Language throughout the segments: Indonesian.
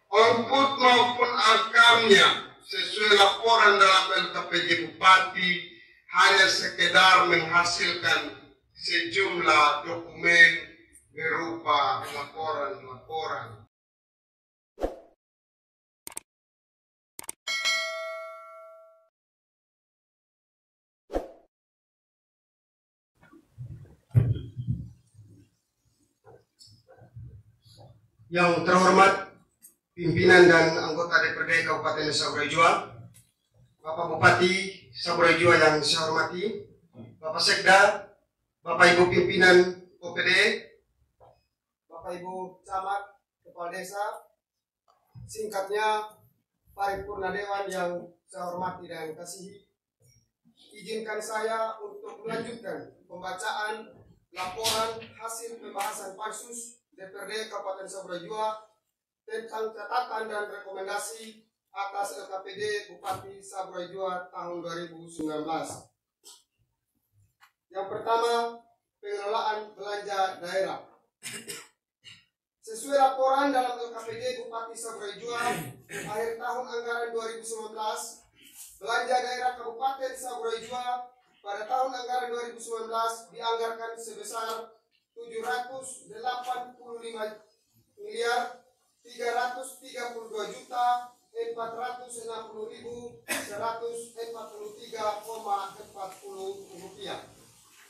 output maupun outcome-nya sesuai laporan dalam LKPD Bupati hanya sekedar menghasilkan sejumlah dokumen berupa laporan-laporan. Yang terhormat pimpinan dan anggota DPRD Kabupaten Saburai Jua, Bapak Bupati Saburai Jua yang saya hormati, Bapak Sekda, Bapak Ibu pimpinan OPD, Bapak Ibu Camat, Kepala Desa, singkatnya Paripurna Dewan yang saya hormati dan kasihi, izinkan saya untuk melanjutkan pembacaan laporan hasil pembahasan pansus DPRD Kabupaten Saburai Jua tentang catatan dan rekomendasi atas LKPD Bupati Saburai Jua tahun 2019. Yang pertama, pengelolaan belanja daerah. Sesuai laporan dalam LKPD Bupati Saburai Jua akhir tahun anggaran 2019, belanja daerah Kabupaten Saburai Jua pada tahun anggaran 2019 dianggarkan sebesar 775.360.143,40 rupiah,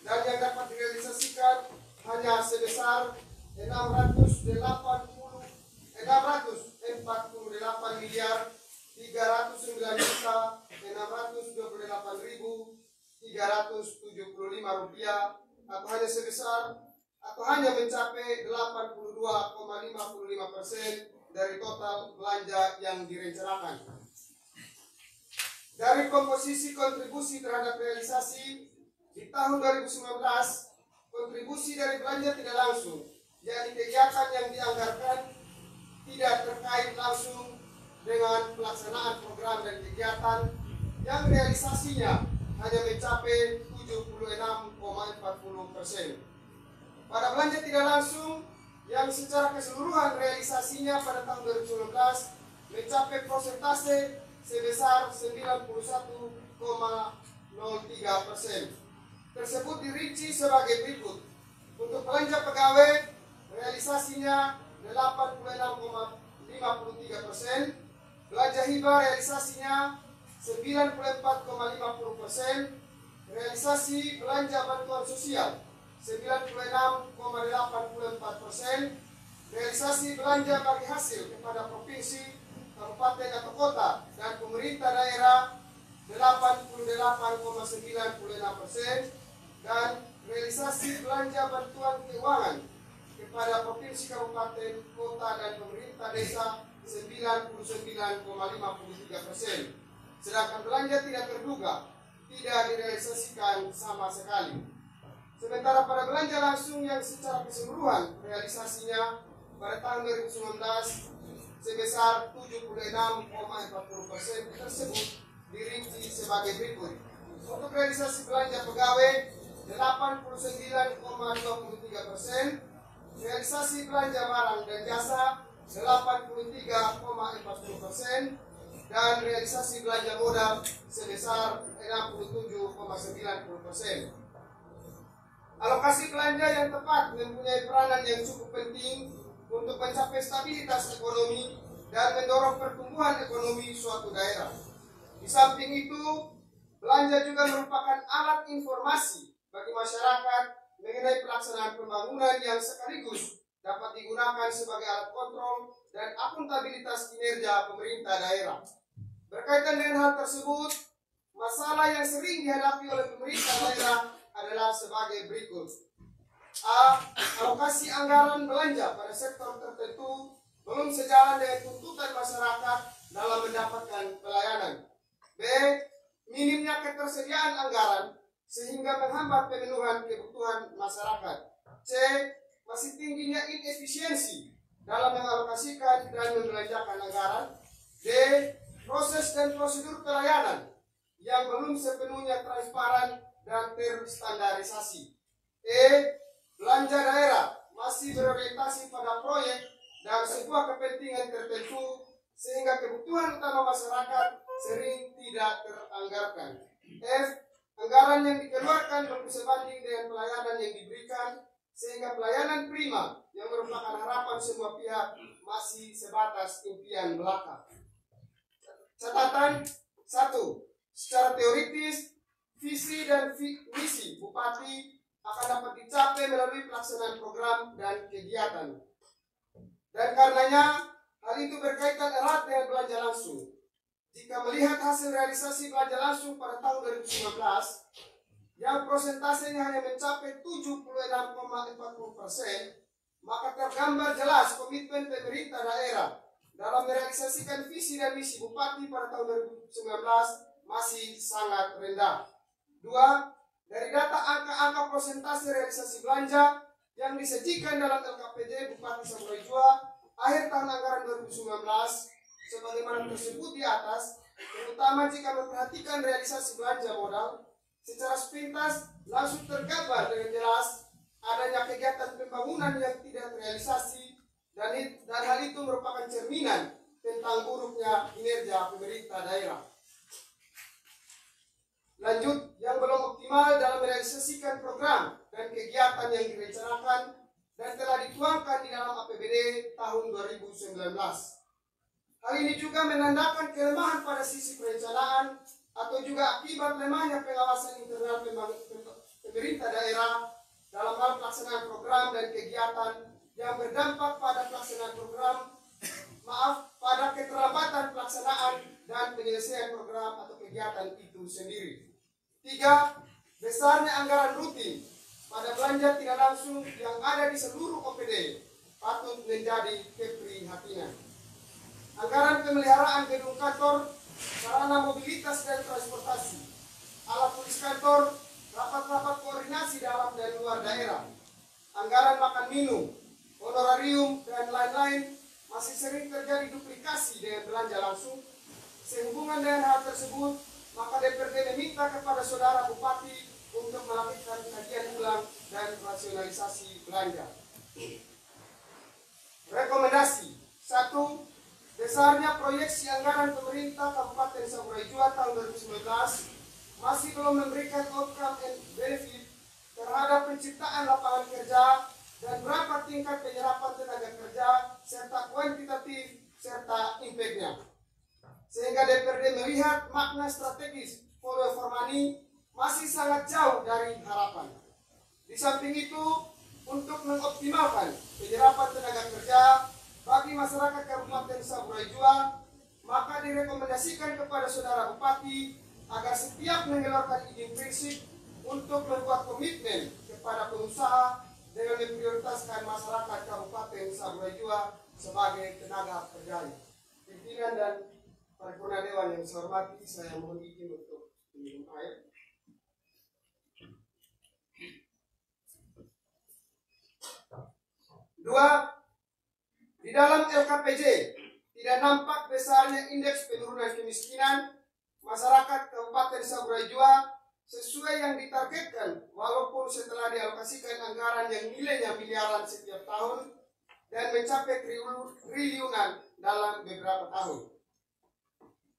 dan yang dapat direalisasikan hanya sebesar 648.628.375 rupiah, atau hanya sebesar atau hanya mencapai 82,55% dari total belanja yang direncanakan. Dari komposisi kontribusi terhadap realisasi di tahun 2019, kontribusi dari belanja tidak langsung, yakni kegiatan yang dianggarkan tidak terkait langsung dengan pelaksanaan program dan kegiatan yang realisasinya hanya mencapai 76,40%. Pada belanja tidak langsung yang secara keseluruhan realisasinya pada tahun 2019 mencapai persentase sebesar 91,03%. Tersebut dirinci sebagai berikut. Untuk belanja pegawai realisasinya 86,53%, belanja hibah realisasinya 94,50%, realisasi belanja bantuan sosial 96,84%, realisasi belanja bagi hasil kepada provinsi, kabupaten atau kota dan pemerintah daerah 88,96%, dan realisasi belanja bantuan keuangan kepada provinsi, kabupaten, kota dan pemerintah desa 99,53%. Sedangkan belanja tidak terduga tidak direalisasikan sama sekali. Sementara pada belanja langsung yang secara keseluruhan realisasinya pada tahun 2019 sebesar 76,40% tersebut dirinci sebagai berikut. Untuk realisasi belanja pegawai 89,23%, realisasi belanja barang dan jasa 83,40%, dan realisasi belanja modal sebesar 67,90%. Alokasi belanja yang tepat mempunyai peranan yang cukup penting untuk mencapai stabilitas ekonomi dan mendorong pertumbuhan ekonomi suatu daerah. Di samping itu, belanja juga merupakan alat informasi bagi masyarakat mengenai pelaksanaan pembangunan yang sekaligus dapat digunakan sebagai alat kontrol dan akuntabilitas kinerja pemerintah daerah. Berkaitan dengan hal tersebut, masalah yang sering dihadapi oleh pemerintah daerah adalah sebagai berikut. A. Alokasi anggaran belanja pada sektor tertentu belum sejalan dengan tuntutan masyarakat dalam mendapatkan pelayanan. B. Minimnya ketersediaan anggaran sehingga menghambat pemenuhan kebutuhan masyarakat. C. Masih tingginya inefisiensi dalam mengalokasikan dan membelanjakan anggaran. D. Proses dan prosedur pelayanan yang belum sepenuhnya transparan dan terstandarisasi. E. Belanja daerah masih berorientasi pada proyek dan sebuah kepentingan tertentu sehingga kebutuhan utama masyarakat sering tidak teranggarkan. F. Anggaran yang dikeluarkan belum sebanding dengan pelayanan yang diberikan, sehingga pelayanan prima yang merupakan harapan semua pihak masih sebatas impian belaka. Catatan 1. Secara teoritis, visi dan misi Bupati akan dapat dicapai melalui pelaksanaan program dan kegiatan. Dan karenanya, hal itu berkaitan erat dengan belanja langsung. Jika melihat hasil realisasi belanja langsung pada tahun 2019, yang prosentasenya hanya mencapai 76,40%, maka tergambar jelas komitmen pemerintah daerah dalam merealisasikan visi dan misi Bupati pada tahun 2019 masih sangat rendah. 2. Dari data angka-angka prosentase realisasi belanja yang disajikan dalam LKPJ Bupati Saburai Jua akhir tahun anggaran 2019, sebagaimana tersebut di atas, terutama jika memperhatikan realisasi belanja modal, secara sepintas langsung tergambar dengan jelas adanya kegiatan pembangunan yang tidak terrealisasi, dan hal itu merupakan cerminan tentang buruknya kinerja pemerintah daerah. Lanjut, yang belum optimal dalam merealisasikan program dan kegiatan yang direncanakan dan telah dituangkan di dalam APBD tahun 2019. Hal ini juga menandakan kelemahan pada sisi perencanaan atau juga akibat lemahnya pengawasan internal pemerintah daerah dalam hal pelaksanaan program dan kegiatan yang berdampak pada pelaksanaan pada keterlambatan pelaksanaan dan penyelesaian program atau kegiatan itu sendiri. 3. Besarnya anggaran rutin pada belanja tidak langsung yang ada di seluruh OPD patut menjadi keprihatinan. Anggaran pemeliharaan gedung kantor, sarana mobilitas dan transportasi, alat tulis kantor, rapat-rapat koordinasi dalam dan luar daerah, anggaran makan minum, honorarium, dan lain-lain masih sering terjadi duplikasi dengan belanja langsung. Sehubungan dengan hal tersebut, maka DPRD meminta kepada Saudara Bupati untuk melakukan kajian ulang dan rasionalisasi belanja. Rekomendasi 1. Besarnya proyeksi anggaran pemerintah Kabupaten Saburai Jua tahun 2019 masih belum memberikan outcome and benefit terhadap penciptaan lapangan kerja dan berapa tingkat penyerapan tenaga kerja serta kuantitatif serta impact-nya. Sehingga DPRD melihat makna strategis follow for money masih sangat jauh dari harapan. Di samping itu, untuk mengoptimalkan penyerapan tenaga kerja bagi masyarakat Kabupaten Saburai Jua, maka direkomendasikan kepada Saudara Bupati agar setiap mengeluarkan izin prinsip untuk membuat komitmen kepada pengusaha dengan memprioritaskan masyarakat Kabupaten Saburai Jua sebagai tenaga kerja. Pimpinan dan paripurna dewan yang saya hormati, saya mohon izin untuk minum air. Dua, di dalam LKPJ tidak nampak besarnya indeks penurunan kemiskinan masyarakat Kabupaten Saburai Jua sesuai yang ditargetkan, walaupun setelah dialokasikan anggaran yang nilainya miliaran setiap tahun dan mencapai triliunan dalam beberapa tahun.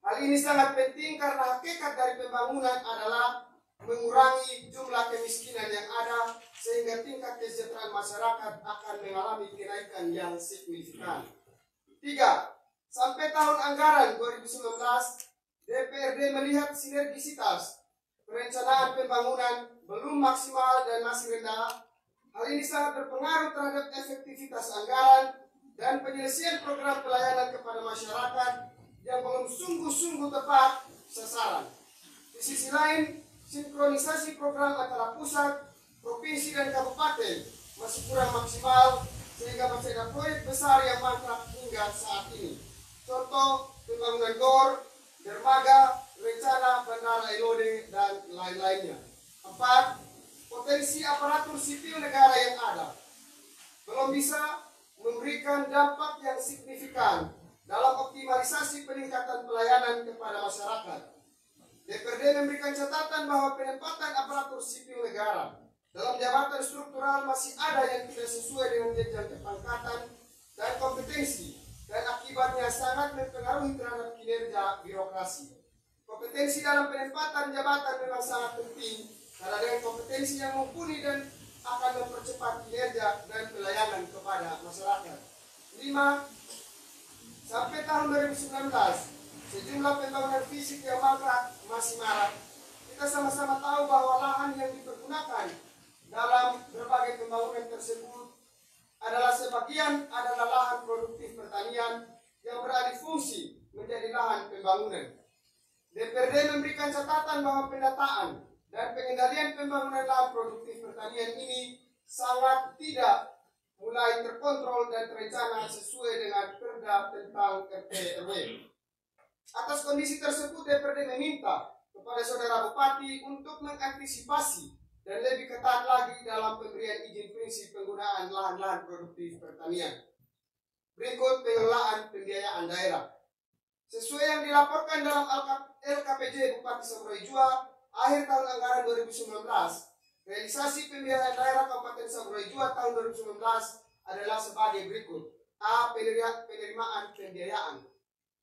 Hal ini sangat penting karena hakikat dari pembangunan adalah mengurangi jumlah kemiskinan yang ada sehingga tingkat kesejahteraan masyarakat akan mengalami kenaikan yang signifikan. 3. Sampai tahun anggaran 2019, DPRD melihat sinergisitas perencanaan pembangunan belum maksimal dan masih rendah. Hal ini sangat berpengaruh terhadap efektivitas anggaran dan penyelesaian program pelayanan kepada masyarakat yang belum sungguh-sungguh tepat sasaran. Di sisi lain, sinkronisasi program antara pusat, provinsi, dan kabupaten masih kurang maksimal sehingga masih ada proyek besar yang mangkrak hingga saat ini. Contoh, pembangunan GOR, dermaga, rencana bandara Elode, dan lain-lainnya. 4. Potensi aparatur sipil negara yang ada belum bisa memberikan dampak yang signifikan dalam optimalisasi peningkatan pelayanan kepada masyarakat. DPRD memberikan catatan bahwa penempatan aparatur sipil negara dalam jabatan struktural masih ada yang tidak sesuai dengan jenjang kepangkatan dan kompetensi, dan akibatnya sangat mempengaruhi terhadap kinerja birokrasi. Kompetensi dalam penempatan jabatan memang sangat penting karena dengan kompetensi yang mumpuni dan akan mempercepat kinerja dan pelayanan kepada masyarakat. 5. Sampai tahun 2019, sejumlah pembangunan fisik yang mangkrak masih marak. Kita sama-sama tahu bahwa lahan yang dipergunakan dalam berbagai pembangunan tersebut adalah sebagian adalah lahan produktif pertanian yang beralih fungsi menjadi lahan pembangunan. DPRD memberikan catatan bahwa pendataan dan pengendalian pembangunan lahan produktif pertanian ini sangat tidak mulai terkontrol dan terencana sesuai dengan Perda tentang RT RW. Atas kondisi tersebut, DPRD meminta kepada Saudara Bupati untuk mengantisipasi dan lebih ketat lagi dalam pemberian izin prinsip penggunaan lahan-lahan produktif pertanian. Berikut pengelolaan pembiayaan daerah. Sesuai yang dilaporkan dalam LKPJ Bupati Saburai Jua, akhir tahun anggaran 2019, realisasi pembiayaan daerah Kabupaten Saburai Jua tahun 2019 adalah sebagai berikut. A. Penerimaan pembiayaan.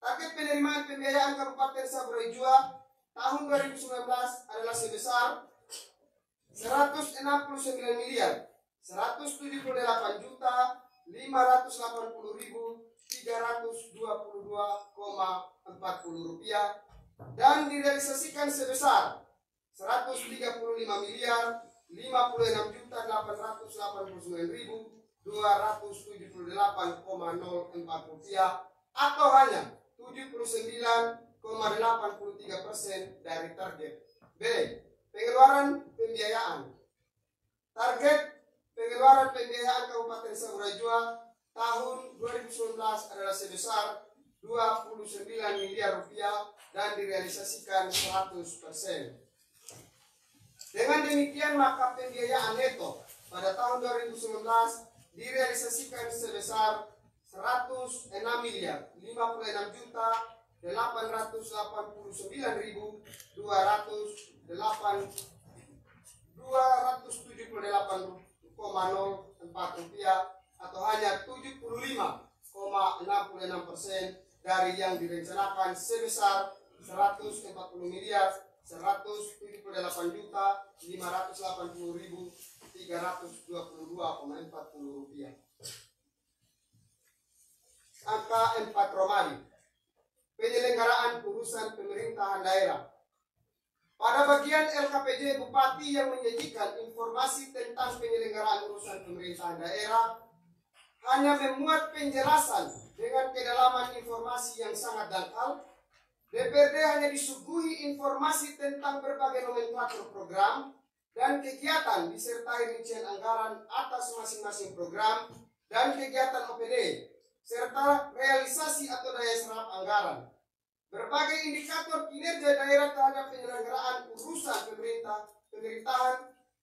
Target penerimaan pembiayaan Kabupaten Saburai Jua tahun 2019 adalah sebesar 169 miliar 178 juta 580.322,40 rupiah dan direalisasikan sebesar 135 miliar 56 juta 889.278,04 rupiah atau hanya 79,83% dari target. B. Pengeluaran pembiayaan. Target pengeluaran pembiayaan Kabupaten Saburai Jua tahun 2019 adalah sebesar 29 miliar rupiah dan direalisasikan 100%. Dengan demikian maka pembiayaan neto pada tahun 2019 direalisasikan sebesar 106 miliar 56 juta 889.278 rupiah atau hanya 75,66% dari yang direncanakan sebesar 140 miliar 178 juta 580.322,40 rupiah. Angka 4 Romawi. Penyelenggaraan urusan pemerintahan daerah. Pada bagian LKPJ Bupati yang menyajikan informasi tentang penyelenggaraan urusan pemerintahan daerah hanya memuat penjelasan dengan kedalaman informasi yang sangat dangkal. DPRD hanya disuguhi informasi tentang berbagai nomenklatur program dan kegiatan disertai rincian anggaran atas masing-masing program dan kegiatan OPD serta realisasi atau daya serap anggaran. Berbagai indikator kinerja daerah terhadap penyelenggaraan urusan pemerintahan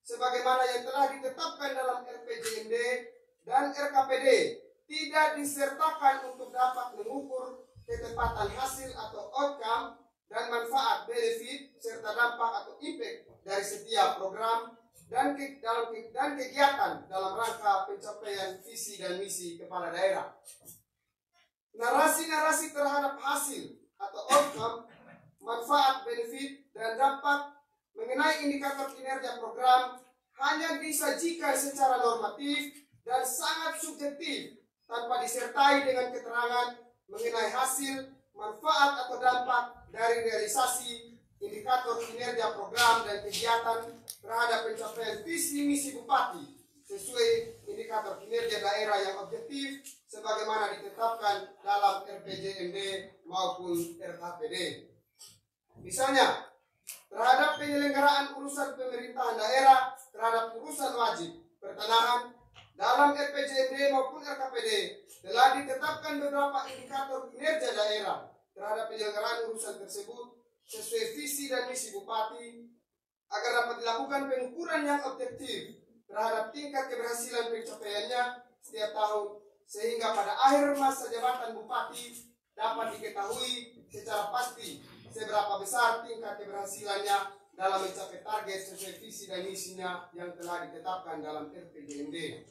sebagaimana yang telah ditetapkan dalam RPJMD dan RKPD tidak disertakan untuk dapat mengukur ketepatan hasil atau outcome dan manfaat benefit serta dampak atau impact dari setiap program dan kegiatan dalam rangka pencapaian visi dan misi kepala daerah. Narasi-narasi terhadap hasil atau outcome, manfaat, benefit, dan dampak mengenai indikator kinerja program hanya disajikan secara normatif dan sangat subjektif tanpa disertai dengan keterangan mengenai hasil, manfaat, atau dampak dari realisasi indikator kinerja program dan kegiatan terhadap pencapaian visi misi bupati sesuai indikator kinerja daerah yang objektif sebagaimana ditetapkan dalam RPJMD maupun RKPD. Misalnya, terhadap penyelenggaraan urusan pemerintahan daerah terhadap urusan wajib pertanahan dalam RPJMD maupun RKPD telah ditetapkan beberapa indikator kinerja daerah terhadap penyelenggaraan urusan tersebut sesuai visi dan misi bupati agar dapat dilakukan pengukuran yang objektif terhadap tingkat keberhasilan pencapaiannya setiap tahun sehingga pada akhir masa jabatan bupati dapat diketahui secara pasti seberapa besar tingkat keberhasilannya dalam mencapai target sesuai visi dan misinya yang telah ditetapkan dalam RPJMD.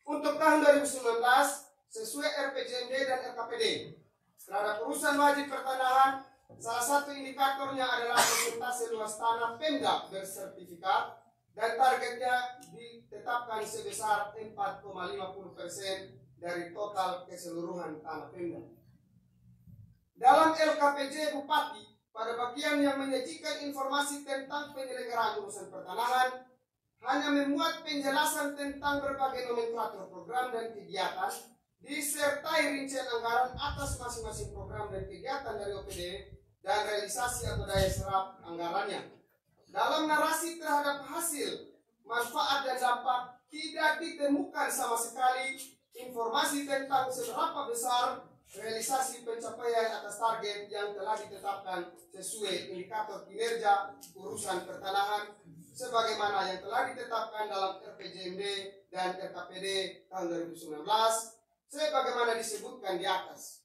Untuk tahun 2019, sesuai RPJMD dan RKPD. Terhadap urusan wajib pertanahan, salah satu indikatornya adalah persentase luas tanah Pemda bersertifikat dan targetnya ditetapkan sebesar 4,50% dari total keseluruhan tanah Pemda. Dalam LKPJ Bupati, pada bagian yang menyajikan informasi tentang penyelenggaraan urusan pertanahan, hanya memuat penjelasan tentang berbagai nomenklatur program dan kegiatan, disertai rincian anggaran atas masing-masing program dan kegiatan dari OPD dan realisasi atau daya serap anggarannya. Dalam narasi terhadap hasil, manfaat dan dampak tidak ditemukan sama sekali informasi tentang seberapa besar realisasi pencapaian atas target yang telah ditetapkan sesuai indikator kinerja urusan pertanahan sebagaimana yang telah ditetapkan dalam RPJMD dan RKPD tahun 2019 sebagaimana disebutkan di atas.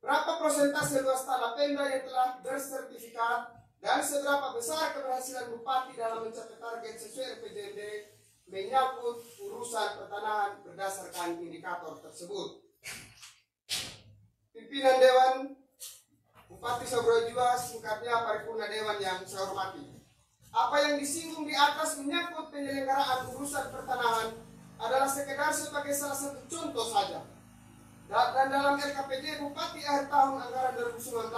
Berapa persentase luas tanah Pemda yang telah bersertifikat dan seberapa besar keberhasilan Bupati dalam mencapai target sesuai RPJMD menyangkut urusan pertanahan berdasarkan indikator tersebut. Pimpinan Dewan Bupati Saburai Jua, singkatnya Paripurna Dewan yang saya hormati. Apa yang disinggung di atas menyangkut penyelenggaraan urusan pertanahan adalah sekedar sebagai salah satu contoh saja. Dan dalam LKPJ Bupati akhir tahun anggaran 2019,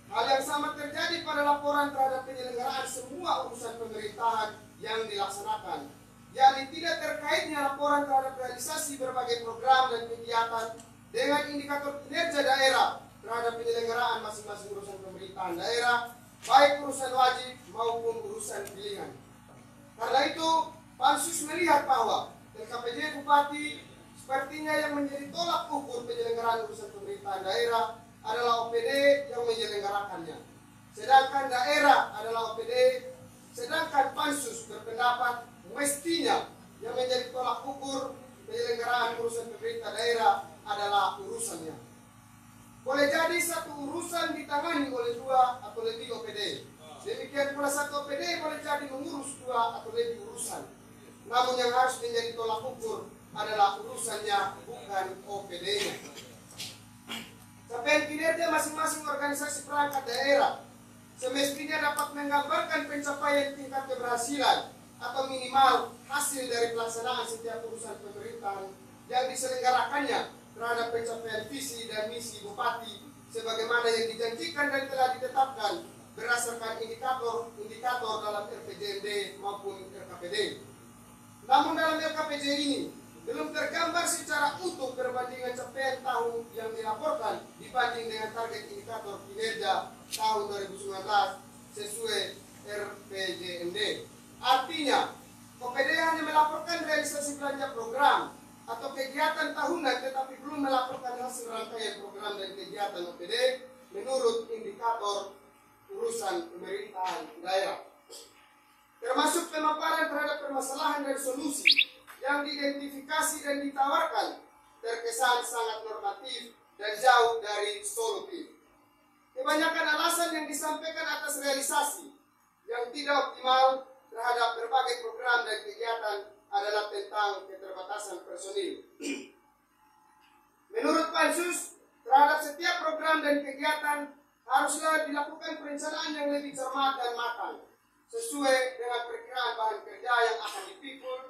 hal yang sama terjadi pada laporan terhadap penyelenggaraan semua urusan pemerintahan yang dilaksanakan, yakni tidak terkaitnya laporan terhadap realisasi berbagai program dan kegiatan dengan indikator kinerja daerah terhadap penyelenggaraan masing-masing urusan pemerintahan daerah, baik urusan wajib maupun urusan pilihan. Karena itu, Pansus melihat bahwa LKPJ Bupati sepertinya yang menjadi tolak ukur penyelenggaraan urusan pemerintahan daerah adalah OPD yang menyelenggarakannya. Sedangkan daerah adalah OPD, sedangkan Pansus berpendapat mestinya yang menjadi tolak ukur penyelenggaraan urusan pemerintah daerah adalah urusannya. Boleh jadi satu urusan ditangani oleh 2 atau lebih OPD. Demikian pula satu OPD boleh jadi mengurus 2 atau lebih urusan. Namun yang harus menjadi tolak ukur adalah urusannya, bukan OPD-nya. Capaian kinerja masing-masing organisasi perangkat daerah semestinya dapat menggambarkan pencapaian tingkat keberhasilan atau minimal hasil dari pelaksanaan setiap urusan pemerintahan yang diselenggarakannya terhadap pencapaian visi dan misi Bupati sebagaimana yang dijanjikan dan telah ditetapkan berdasarkan indikator dalam RPJMD maupun RKPD. Namun dalam LKPJ ini belum tergambar secara utuh perbandingan capaian tahun yang dilaporkan dibanding dengan target indikator kinerja tahun 2019 sesuai RPJMD. Artinya, OPD hanya melaporkan realisasi belanja program atau kegiatan tahunan tetapi belum melaporkan hasil rangkaian program dan kegiatan OPD menurut indikator urusan pemerintahan daerah. Termasuk pemaparan terhadap permasalahan dan solusi yang diidentifikasi dan ditawarkan terkesan sangat normatif dan jauh dari solutif. Kebanyakan alasan yang disampaikan atas realisasi yang tidak optimal terhadap berbagai program dan kegiatan adalah tentang keterbatasan personil. Menurut Pansus, terhadap setiap program dan kegiatan haruslah dilakukan perencanaan yang lebih cermat dan matang, sesuai dengan perkiraan bahan kerja yang akan dipikul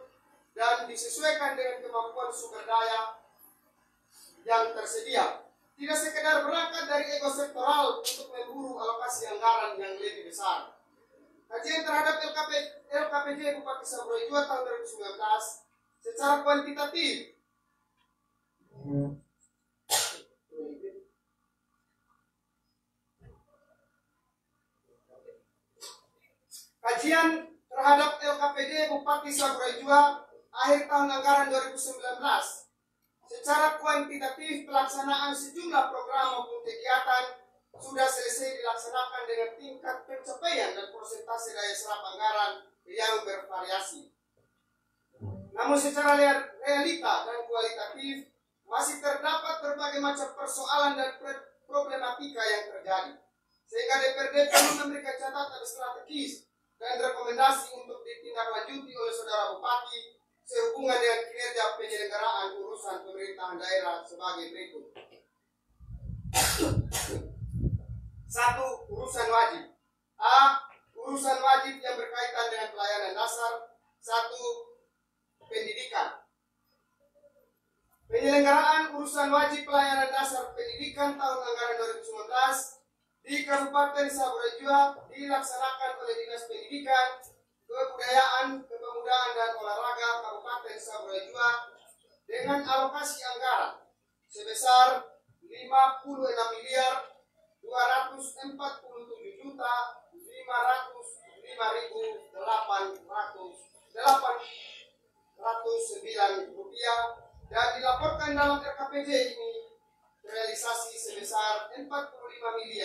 dan disesuaikan dengan kemampuan sumber daya yang tersedia. Tidak sekedar berangkat dari ego sektoral untuk memburu alokasi anggaran yang lebih besar. Kajian terhadap LKPJ Bupati Saburai Jua tahun 2019 secara kuantitatif kajian terhadap LKPD Bupati Saburai Jua akhir tahun anggaran 2019 secara kuantitatif pelaksanaan sejumlah program maupun kegiatan sudah selesai dilaksanakan dengan tingkat pencapaian dan persentase daya serap anggaran yang bervariasi. Namun secara realita dan kualitatif masih terdapat berbagai macam persoalan dan problematika yang terjadi, sehingga DPRD perlu memberikan catatan strategis dan rekomendasi untuk ditindaklanjuti oleh Saudara Bupati sehubungan dengan kinerja penyelenggaraan urusan pemerintahan daerah sebagai berikut. 1. Urusan wajib. A. Urusan wajib yang berkaitan dengan pelayanan dasar. 1. Pendidikan. Penyelenggaraan urusan wajib pelayanan dasar pendidikan tahun anggaran 2019 di Kabupaten Saburai Jua dilaksanakan oleh Dinas Pendidikan, Kebudayaan, Kepemudaan dan Olahraga Kabupaten Saburai Jua dengan alokasi anggaran sebesar 56.546.505.809 rupiah dan dilaporkan dalam RKPJ ini realisasi sebesar 45.360.350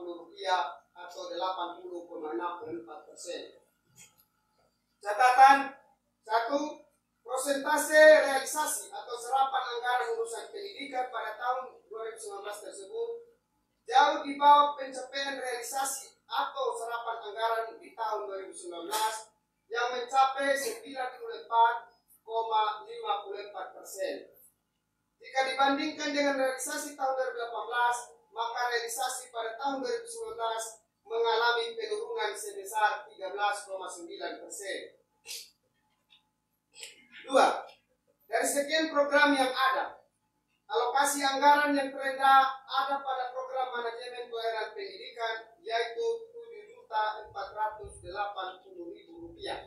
rupiah atau 80,64%. Catatan 1. Prosentase realisasi atau serapan anggaran urusan pendidikan pada tahun 2019 tersebut jauh di bawah pencapaian realisasi atau serapan anggaran di tahun 2019 yang mencapai 94,54%. Jika dibandingkan dengan realisasi tahun 2018, maka realisasi pada tahun 2019 mengalami penurunan sebesar 13,9%. 2. Dari sekian program yang ada, alokasi anggaran yang terendah ada pada program manajemen pelayanan pendidikan yaitu Rp7.480.000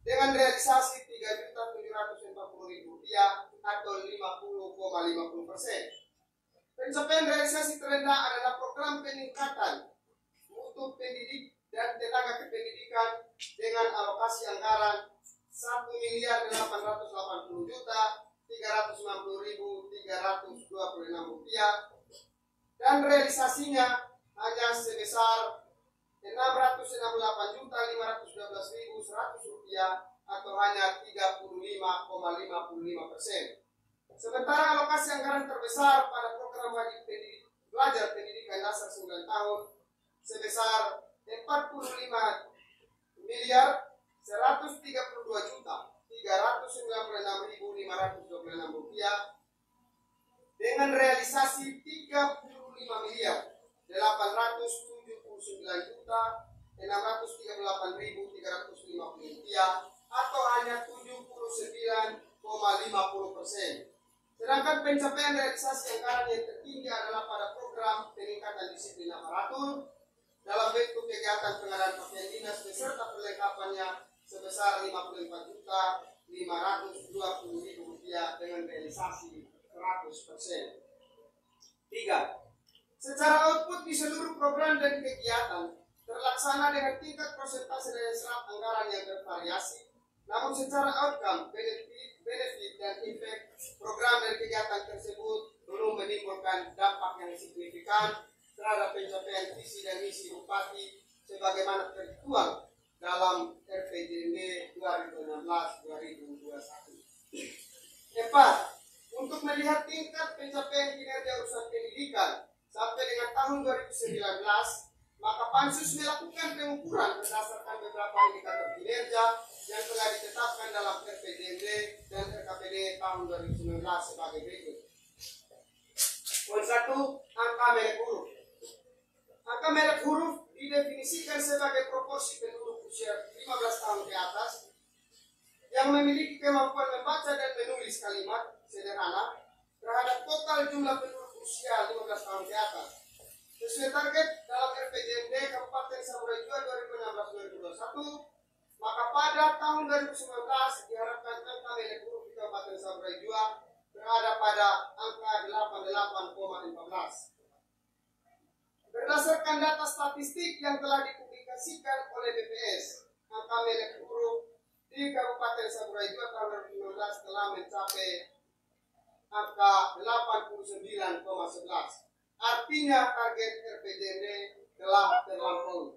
dengan realisasi Rp3.740.000 atau 50,50%. Pencapaian realisasi terendah adalah program peningkatan mutu pendidik dan tenaga kependidikan dengan alokasi anggaran Rp1.880.390.326 dan realisasinya hanya sebesar Rp668.512.100 atau hanya 35,55%. Sementara alokasi anggaran terbesar pada program wajib belajar pendidikan dasar 9 tahun sebesar Rp42.132.396.526 dengan realisasi Rp35.879.638.350 atau hanya 79,50%. Sedangkan pencapaian realisasi anggaran yang tertinggi adalah pada program peningkatan disiplin aparatur dalam bentuk kegiatan pengadaan pakaian dinas beserta perlengkapannya sebesar Rp54.520.000 dengan realisasi 100%. 3. Secara output di seluruh program dan kegiatan terlaksana dengan tingkat persentase daya serap anggaran yang bervariasi, namun secara outcome, benefit dan efek program dan kegiatan tersebut belum menimbulkan dampak yang signifikan terhadap pencapaian visi dan misi Bupati sebagaimana tertuang dalam RPJMD 2016-2021. 4. Untuk melihat tingkat pencapaian kinerja urusan pendidikan sampai dengan tahun 2019, maka Pansus melakukan pengukuran berdasarkan beberapa indikator kinerja yang telah ditetapkan dalam RPJMD dan RKPD tahun 2019 sebagai berikut. Poin 1. Angka merek huruf. Angka merek huruf didefinisikan sebagai proporsi penduduk usia 15 tahun ke atas yang memiliki kemampuan membaca dan menulis kalimat sederhana terhadap total jumlah penduduk usia 15 tahun ke atas. Sesuai target dalam RPJMD Kabupaten Saburai Jua 2016-2021, maka pada tahun 2019 diharapkan angka merek huruf di Kabupaten Saburai Jua berada pada angka 88,14. Berdasarkan data statistik yang telah dipublikasikan oleh BPS, angka merek huruf di Kabupaten Saburai Jua tahun 2019 telah mencapai angka 89,11. Artinya target RPJMD telah terlampaui.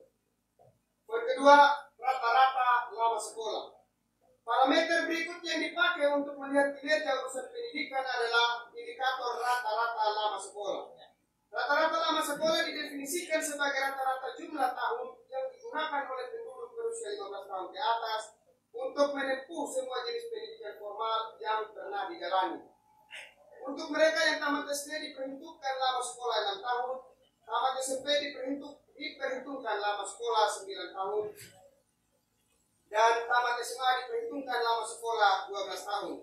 Poin kedua, rata-rata lama sekolah. Parameter berikut yang dipakai untuk melihat kinerja urusan pendidikan adalah indikator rata-rata lama sekolah. Rata-rata lama sekolah didefinisikan sebagai rata-rata jumlah tahun yang digunakan oleh penduduk berusia 15 tahun ke atas untuk menempuh semua jenis pendidikan formal yang pernah dijalani. Untuk mereka yang tamat SD diperhitungkan lama sekolah 6 tahun, tamat SMP diperhitungkan lama sekolah 9 tahun, dan tamat SMA diperhitungkan lama sekolah 12 tahun,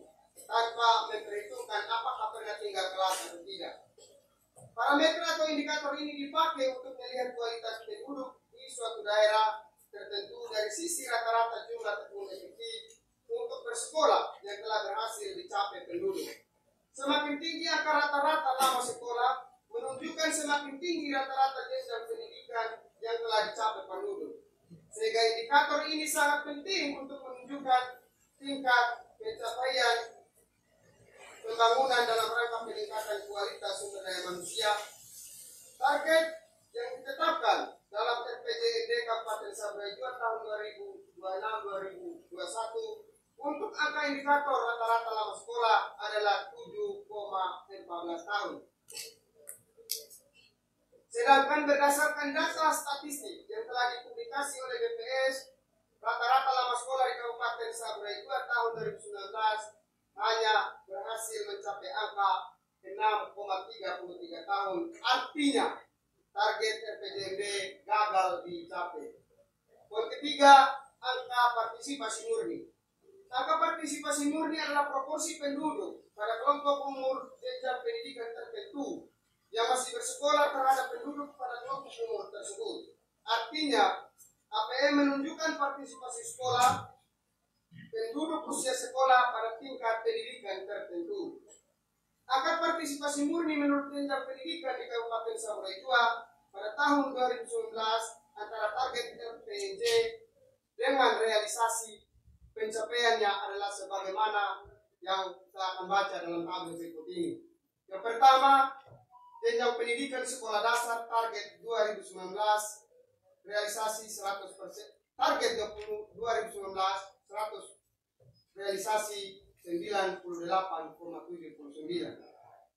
tanpa memperhitungkan apakah pernah tinggal kelas atau tidak. Parameter atau indikator ini dipakai untuk melihat kualitas penduduk di suatu daerah tertentu dari sisi rata-rata jumlah tahun efektif untuk bersekolah yang telah berhasil dicapai penduduk. Semakin tinggi angka rata-rata lama sekolah menunjukkan semakin tinggi rata-rata jenjang pendidikan yang telah dicapai penduduk. Sehingga indikator ini sangat penting untuk menunjukkan tingkat pencapaian pembangunan dalam rangka peningkatan kualitas sumber daya manusia. Target yang ditetapkan dalam RPJMD Kabupaten Saburai Jua tahun 2026-2021 untuk angka indikator rata-rata lama sekolah adalah 7,14 tahun. Sedangkan berdasarkan data statistik yang telah dipublikasi oleh BPS, rata-rata lama sekolah di Kabupaten Saburai Jua tahun 2019 hanya berhasil mencapai angka 6,33 tahun. Artinya target RPJMD gagal dicapai. Poin ketiga, angka partisipasi murni. Angka partisipasi murni adalah proporsi penduduk pada kelompok umur jenjang pendidikan tertentu yang masih bersekolah terhadap penduduk pada kelompok umur tersebut. Artinya, APM menunjukkan partisipasi sekolah penduduk usia sekolah pada tingkat pendidikan tertentu. Angka partisipasi murni menurut jenjang pendidikan di Kabupaten Saburai Jua pada tahun 2019 antara target RPJMD dengan realisasi pencapaiannya adalah sebagaimana yang saya akan baca dalam tabel berikut ini. Yang pertama, jenjang pendidikan sekolah dasar target 2019 realisasi 100%. Target 2019 100 realisasi 98,79.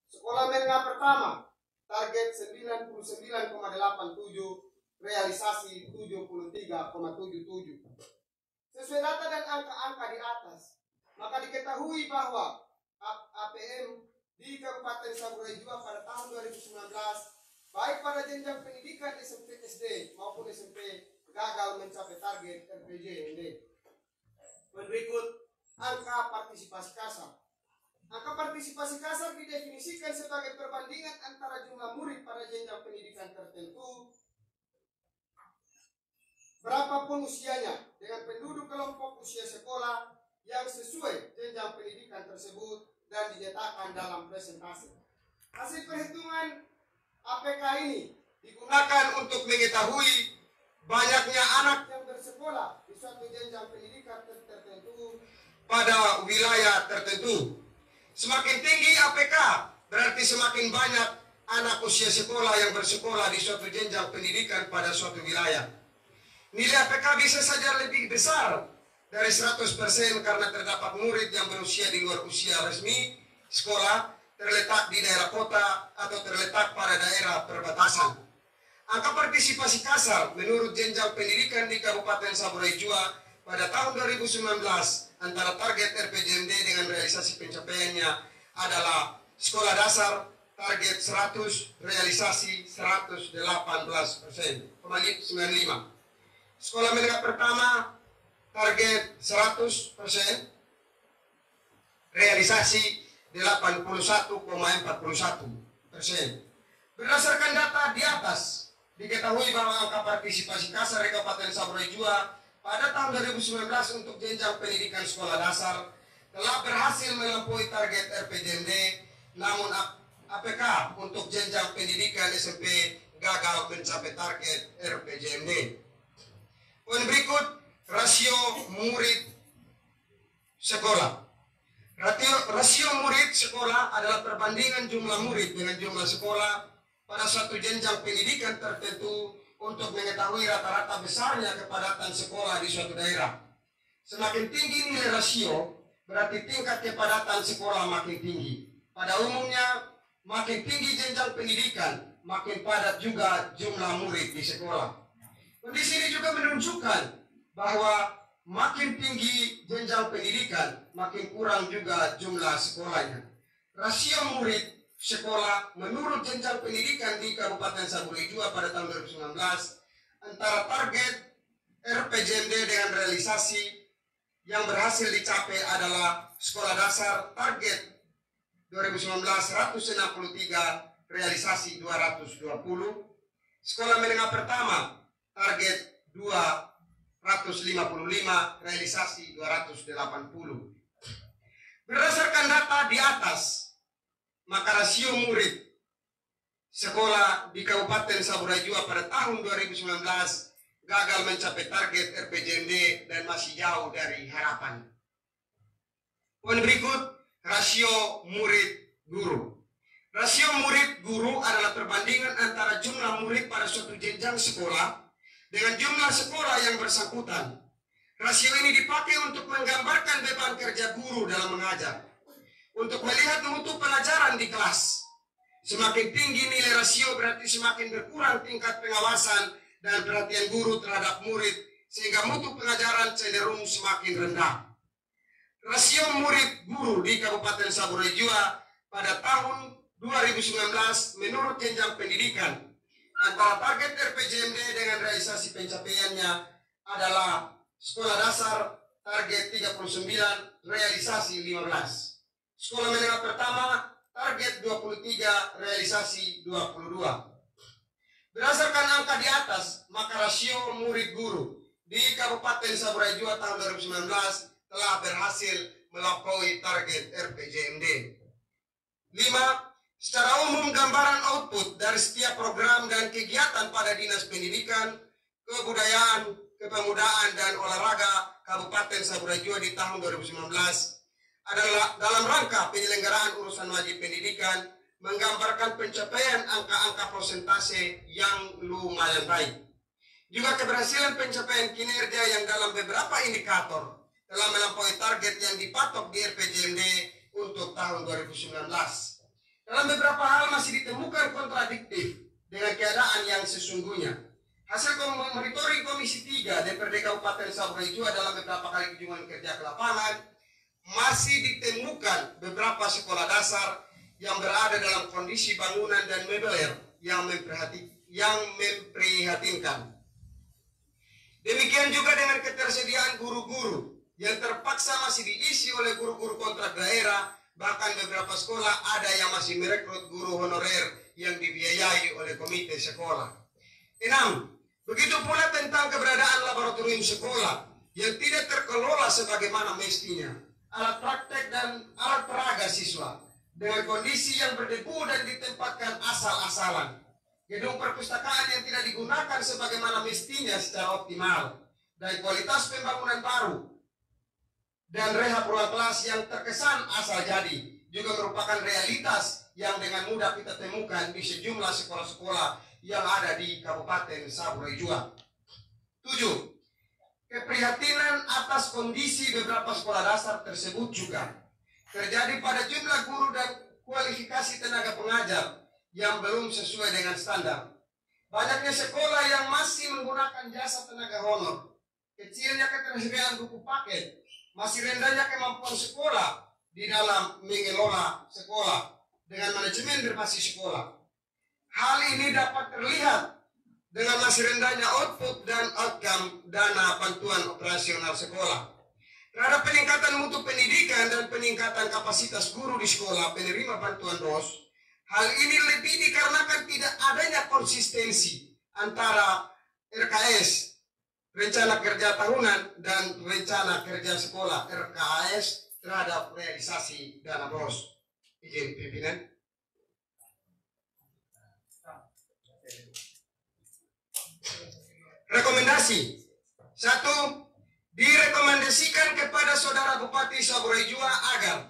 Sekolah menengah pertama target 99,87 realisasi 73,77. Sesuai data dan angka-angka di atas, maka diketahui bahwa APM di Kabupaten Saburai Jua pada tahun 2019 baik pada jenjang pendidikan SMP SD maupun SMP gagal mencapai target RPJMD. Berikut angka partisipasi kasar. Angka partisipasi kasar didefinisikan sebagai perbandingan antara jumlah murid pada jenjang pendidikan tertentu berapapun usianya dengan penduduk kelompok usia sekolah yang sesuai jenjang pendidikan tersebut dan dinyatakan dalam presentasi. Hasil perhitungan APK ini digunakan untuk mengetahui banyaknya anak yang bersekolah di suatu jenjang pendidikan tertentu pada wilayah tertentu. Semakin tinggi APK berarti semakin banyak anak usia sekolah yang bersekolah di suatu jenjang pendidikan pada suatu wilayah. Nilai APK bisa saja lebih besar dari 100% karena terdapat murid yang berusia di luar usia resmi sekolah, terletak di daerah kota atau terletak pada daerah perbatasan. Angka partisipasi kasar menurut jenjang pendidikan di Kabupaten Saburai Jua pada tahun 2019 antara target RPJMD dengan realisasi pencapaiannya adalah sekolah dasar target 100 realisasi 118,95. Sekolah menengah pertama target 100% realisasi 81,41%. Berdasarkan data di atas diketahui bahwa angka partisipasi kasar di Kabupaten Saburai Jua pada tahun 2019 untuk jenjang pendidikan sekolah dasar telah berhasil melampaui target RPJMD, namun APK untuk jenjang pendidikan SMP gagal mencapai target RPJMD. Poin berikut, rasio murid sekolah. Rasio murid sekolah adalah perbandingan jumlah murid dengan jumlah sekolah pada suatu jenjang pendidikan tertentu untuk mengetahui rata-rata besarnya kepadatan sekolah di suatu daerah. Semakin tinggi nilai rasio, berarti tingkat kepadatan sekolah makin tinggi. Pada umumnya, makin tinggi jenjang pendidikan, makin padat juga jumlah murid di sekolah. Kondisi ini juga menunjukkan bahwa makin tinggi jenjang pendidikan, makin kurang juga jumlah sekolahnya. Rasio murid sekolah menurut jenjang pendidikan di Kabupaten Saburai Jua pada tahun 2019 antara target RPJMD dengan realisasi yang berhasil dicapai adalah sekolah dasar target 2019 163, realisasi 220. Sekolah menengah pertama target 255, realisasi 280. Berdasarkan data di atas, maka rasio murid sekolah di Kabupaten Saburai Jua pada tahun 2019 gagal mencapai target RPJMD dan masih jauh dari harapan. Poin berikut, rasio murid guru. Rasio murid guru adalah perbandingan antara jumlah murid pada suatu jenjang sekolah dengan jumlah sekolah yang bersangkutan. Rasio ini dipakai untuk menggambarkan beban kerja guru dalam mengajar, untuk melihat mutu pelajaran di kelas. Semakin tinggi nilai rasio berarti semakin berkurang tingkat pengawasan dan perhatian guru terhadap murid, sehingga mutu pengajaran cenderung semakin rendah. Rasio murid guru di Kabupaten Saburai Jua pada tahun 2019 menurut jenjang pendidikan antara target RPJMD dengan realisasi pencapaiannya adalah sekolah dasar target 39, realisasi 15. Sekolah menengah pertama target 23, realisasi 22. Berdasarkan angka di atas, maka rasio murid guru di Kabupaten Saburai Jua tahun 2019 telah berhasil melampaui target RPJMD. 5. Secara umum gambaran output dari setiap program dan kegiatan pada Dinas Pendidikan, Kebudayaan, Kepemudaan, dan Olahraga Kabupaten Saburai Jua di tahun 2019 adalah dalam rangka penyelenggaraan urusan wajib pendidikan, menggambarkan pencapaian angka-angka persentase yang lumayan baik. Juga keberhasilan pencapaian kinerja yang dalam beberapa indikator telah melampaui target yang dipatok di RPJMD untuk tahun 2019. Dalam beberapa hal masih ditemukan kontradiktif dengan keadaan yang sesungguhnya. Hasil monitoring Komisi 3 DPRD Kabupaten Saburai Jua dalam beberapa kali kunjungan kerja ke lapangan, masih ditemukan beberapa sekolah dasar yang berada dalam kondisi bangunan dan meubilir yang memprihatinkan. Demikian juga dengan ketersediaan guru-guru yang terpaksa masih diisi oleh guru-guru kontrak daerah, bahkan beberapa sekolah ada yang masih merekrut guru honorer yang dibiayai oleh komite sekolah. 6. Begitu pula tentang keberadaan laboratorium sekolah yang tidak terkelola sebagaimana mestinya, alat praktek dan alat peraga siswa dengan kondisi yang berdebu dan ditempatkan asal-asalan, gedung perpustakaan yang tidak digunakan sebagaimana mestinya secara optimal, dan kualitas pembangunan baru dan rehab ruang kelas yang terkesan asal jadi juga merupakan realitas yang dengan mudah kita temukan di sejumlah sekolah-sekolah yang ada di Kabupaten Saburai Jua. 7. Keprihatinan atas kondisi beberapa sekolah dasar tersebut juga terjadi pada jumlah guru dan kualifikasi tenaga pengajar yang belum sesuai dengan standar. Banyaknya sekolah yang masih menggunakan jasa tenaga honor, kecilnya ketersediaan buku paket, masih rendahnya kemampuan sekolah di dalam mengelola sekolah dengan manajemen berbasis sekolah. Hal ini dapat terlihat dengan masih rendahnya output dan outcome dana bantuan operasional sekolah. Terhadap peningkatan mutu pendidikan dan peningkatan kapasitas guru di sekolah penerima bantuan ROS, hal ini lebih dikarenakan tidak adanya konsistensi antara RKS, rencana kerja tahunan, dan rencana kerja sekolah RKS terhadap realisasi dana ROS. Izin pimpinan. Rekomendasi 1. Direkomendasikan kepada Saudara Bupati Saburai Jua agar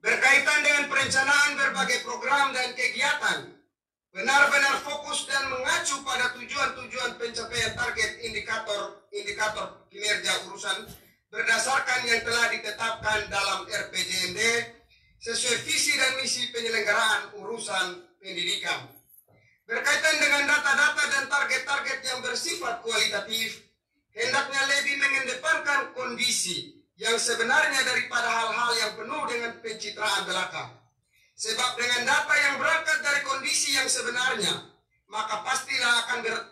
berkaitan dengan perencanaan berbagai program dan kegiatan benar-benar fokus dan mengacu pada tujuan-tujuan pencapaian target indikator kinerja urusan berdasarkan yang telah ditetapkan dalam RPJMD sesuai visi dan misi penyelenggaraan urusan pendidikan. Berkaitan dengan data-data dan target-target yang bersifat kualitatif, hendaknya lebih mengedepankan kondisi yang sebenarnya daripada hal-hal yang penuh dengan pencitraan belaka. Sebab dengan data yang berangkat dari kondisi yang sebenarnya, maka pastilah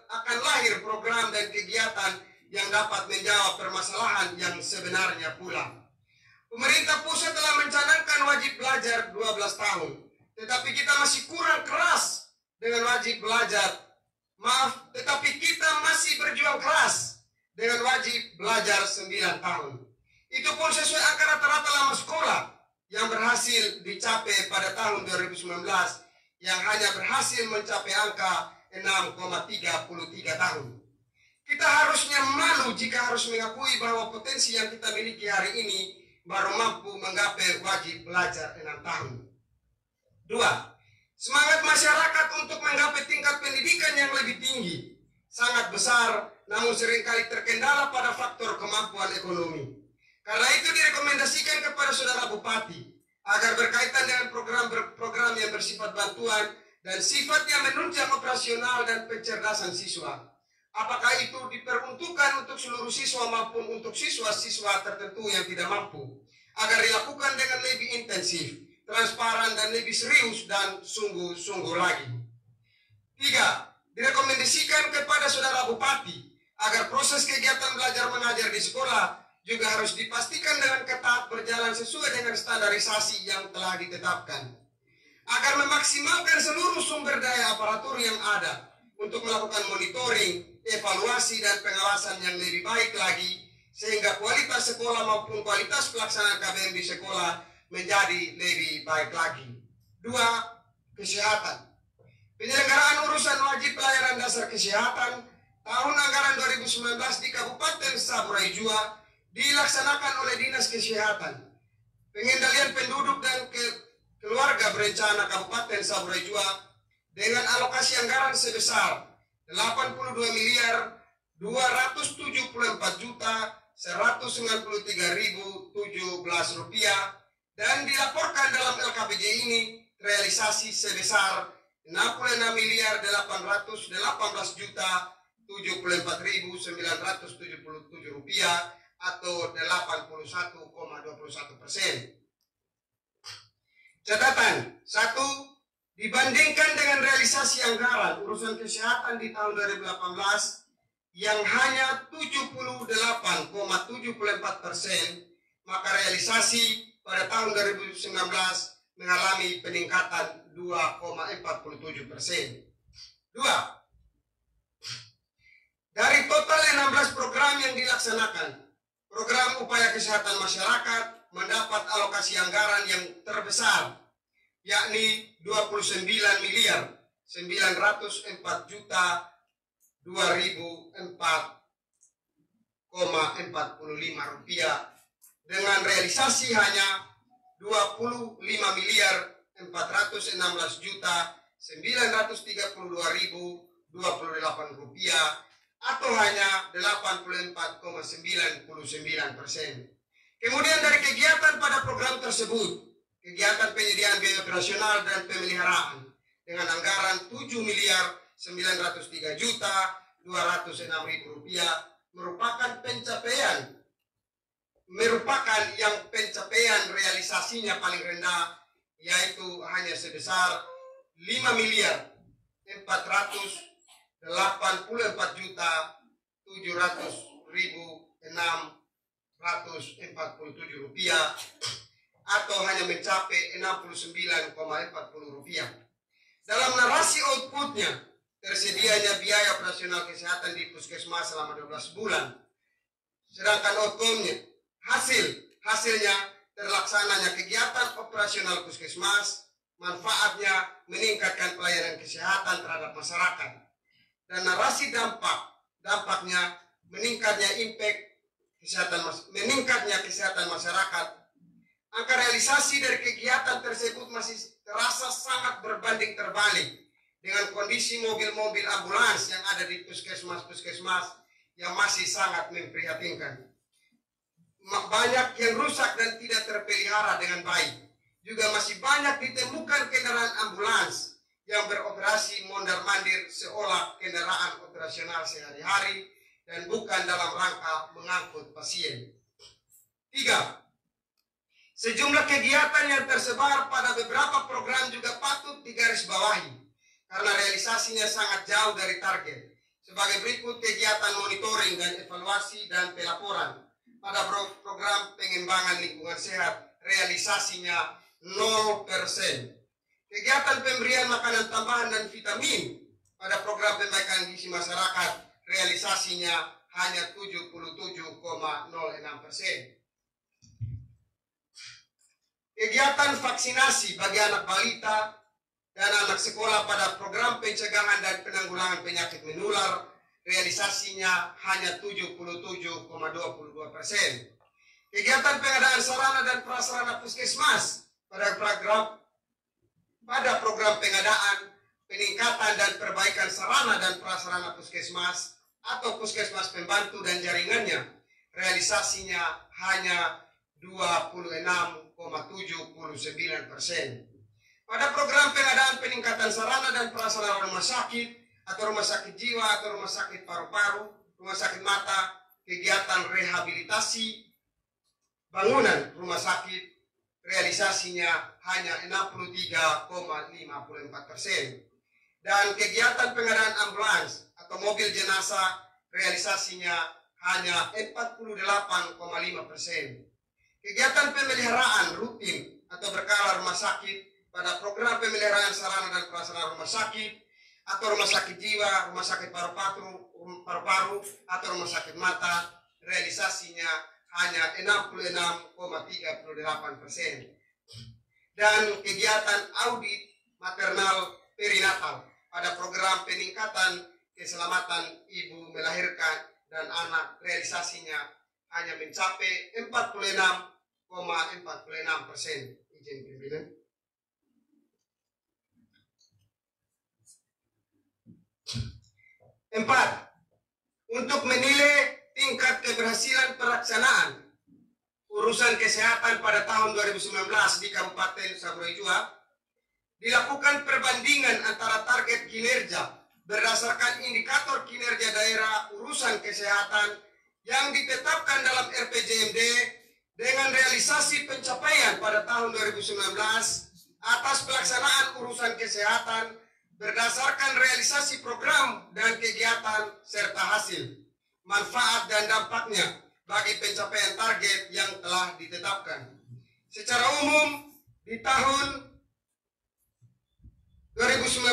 akan lahir program dan kegiatan yang dapat menjawab permasalahan yang sebenarnya pula. Pemerintah pusat telah mencanangkan wajib belajar 12 tahun, tetapi kita masih kurang keras dengan wajib belajar. Maaf, tetapi kita masih berjuang keras dengan wajib belajar 9 tahun. Itu pun sesuai angka rata-rata lama sekolah yang berhasil dicapai pada tahun 2019, yang hanya berhasil mencapai angka 6,33 tahun. Kita harusnya malu jika harus mengakui bahwa potensi yang kita miliki hari ini baru mampu menggapai wajib belajar 6 tahun. 2. Semangat masyarakat untuk menggapai tingkat pendidikan yang lebih tinggi sangat besar, namun seringkali terkendala pada faktor kemampuan ekonomi. Karena itu direkomendasikan kepada saudara Bupati agar berkaitan dengan program-program yang bersifat bantuan dan sifatnya menunjang operasional dan pencerdasan siswa. Apakah itu diperuntukkan untuk seluruh siswa maupun untuk siswa-siswa tertentu yang tidak mampu, agar dilakukan dengan lebih intensif, transparan dan lebih serius dan sungguh-sungguh lagi. 3. Direkomendasikan kepada saudara Bupati agar proses kegiatan belajar mengajar di sekolah juga harus dipastikan dengan ketat berjalan sesuai dengan standarisasi yang telah ditetapkan, agar memaksimalkan seluruh sumber daya aparatur yang ada untuk melakukan monitoring, evaluasi dan pengawasan yang lebih baik lagi, sehingga kualitas sekolah maupun kualitas pelaksanaan KBM di sekolah menjadi lebih baik lagi. 2. Kesehatan. Penyelenggaraan urusan wajib pelayanan dasar kesehatan tahun anggaran 2019 di Kabupaten Saburai Jua dilaksanakan oleh Dinas Kesehatan, Pengendalian Penduduk dan Keluarga Berencana Kabupaten Saburai Jua dengan alokasi anggaran sebesar 82.274.193.017 rupiah, dan dilaporkan dalam LKPJ ini realisasi sebesar 66.618.074.977 rupiah atau 81,21%. Catatan 1. Dibandingkan dengan realisasi anggaran urusan kesehatan di tahun 2018 yang hanya 78,74%, maka realisasi pada tahun 2019 mengalami peningkatan 2,47%. 2. Dari total 16 program yang dilaksanakan, program upaya kesehatan masyarakat mendapat alokasi anggaran yang terbesar, yakni 29.904.2.004,45 rupiah dengan realisasi hanya 25.416.932.028 rupiah atau hanya 84,99%. Kemudian dari kegiatan pada program tersebut, kegiatan penyediaan biaya operasional dan pemeliharaan dengan anggaran 7.903.206.000 rupiah merupakan pencapaian realisasinya paling rendah, yaitu hanya sebesar 5.484.700.647 rupiah atau hanya mencapai 69,40 rupiah. Dalam narasi outputnya, tersedianya biaya operasional kesehatan di puskesmas selama 12 bulan. Sedangkan outcome-nya, hasilnya terlaksananya kegiatan operasional puskesmas, manfaatnya meningkatkan pelayanan kesehatan terhadap masyarakat. Dan narasi dampaknya meningkatnya kesehatan masyarakat. Angka realisasi dari kegiatan tersebut masih terasa sangat berbanding terbalik dengan kondisi mobil-mobil ambulans yang ada di puskesmas-puskesmas yang masih sangat memprihatinkan. Banyak yang rusak dan tidak terpelihara dengan baik. Juga masih banyak ditemukan kendaraan ambulans yang beroperasi mondar-mandir seolah kendaraan operasional sehari-hari dan bukan dalam rangka mengangkut pasien. 3. Sejumlah kegiatan yang tersebar pada beberapa program juga patut digarisbawahi karena realisasinya sangat jauh dari target. Sebagai berikut kegiatan monitoring dan evaluasi dan pelaporan pada program pengembangan lingkungan sehat, realisasinya 0%. Kegiatan pemberian makanan tambahan dan vitamin pada program perbaikan gizi masyarakat, realisasinya hanya 77,06%. Kegiatan vaksinasi bagi anak balita dan anak sekolah pada program pencegahan dan penanggulangan penyakit menular, realisasinya hanya 77,22%. Kegiatan pengadaan sarana dan prasarana puskesmas pada program pengadaan, peningkatan dan perbaikan sarana dan prasarana puskesmas atau puskesmas pembantu dan jaringannya, realisasinya hanya 26,79%. Pada program pengadaan peningkatan sarana dan prasarana rumah sakit atau rumah sakit jiwa atau rumah sakit paru-paru, rumah sakit mata, kegiatan rehabilitasi bangunan rumah sakit, realisasinya hanya 63,54%. Dan kegiatan pengadaan ambulans atau mobil jenazah, realisasinya hanya 48,5%. Kegiatan pemeliharaan rutin atau berkala rumah sakit pada program pemeliharaan sarana dan prasarana rumah sakit atau rumah sakit jiwa, rumah sakit paru-paru atau rumah sakit mata, realisasinya hanya 66,38%. Dan kegiatan audit maternal perinatal pada program peningkatan keselamatan ibu melahirkan dan anak, realisasinya hanya mencapai 46,46%. Izin pimpinan. Empat, untuk menilai tingkat keberhasilan pelaksanaan urusan kesehatan pada tahun 2019 di Kabupaten Saburai Jua, dilakukan perbandingan antara target kinerja berdasarkan indikator kinerja daerah urusan kesehatan yang ditetapkan dalam RPJMD dengan realisasi pencapaian pada tahun 2019 atas pelaksanaan urusan kesehatan berdasarkan realisasi program dan kegiatan serta hasil, manfaat dan dampaknya bagi pencapaian target yang telah ditetapkan. Secara umum, di tahun 2019,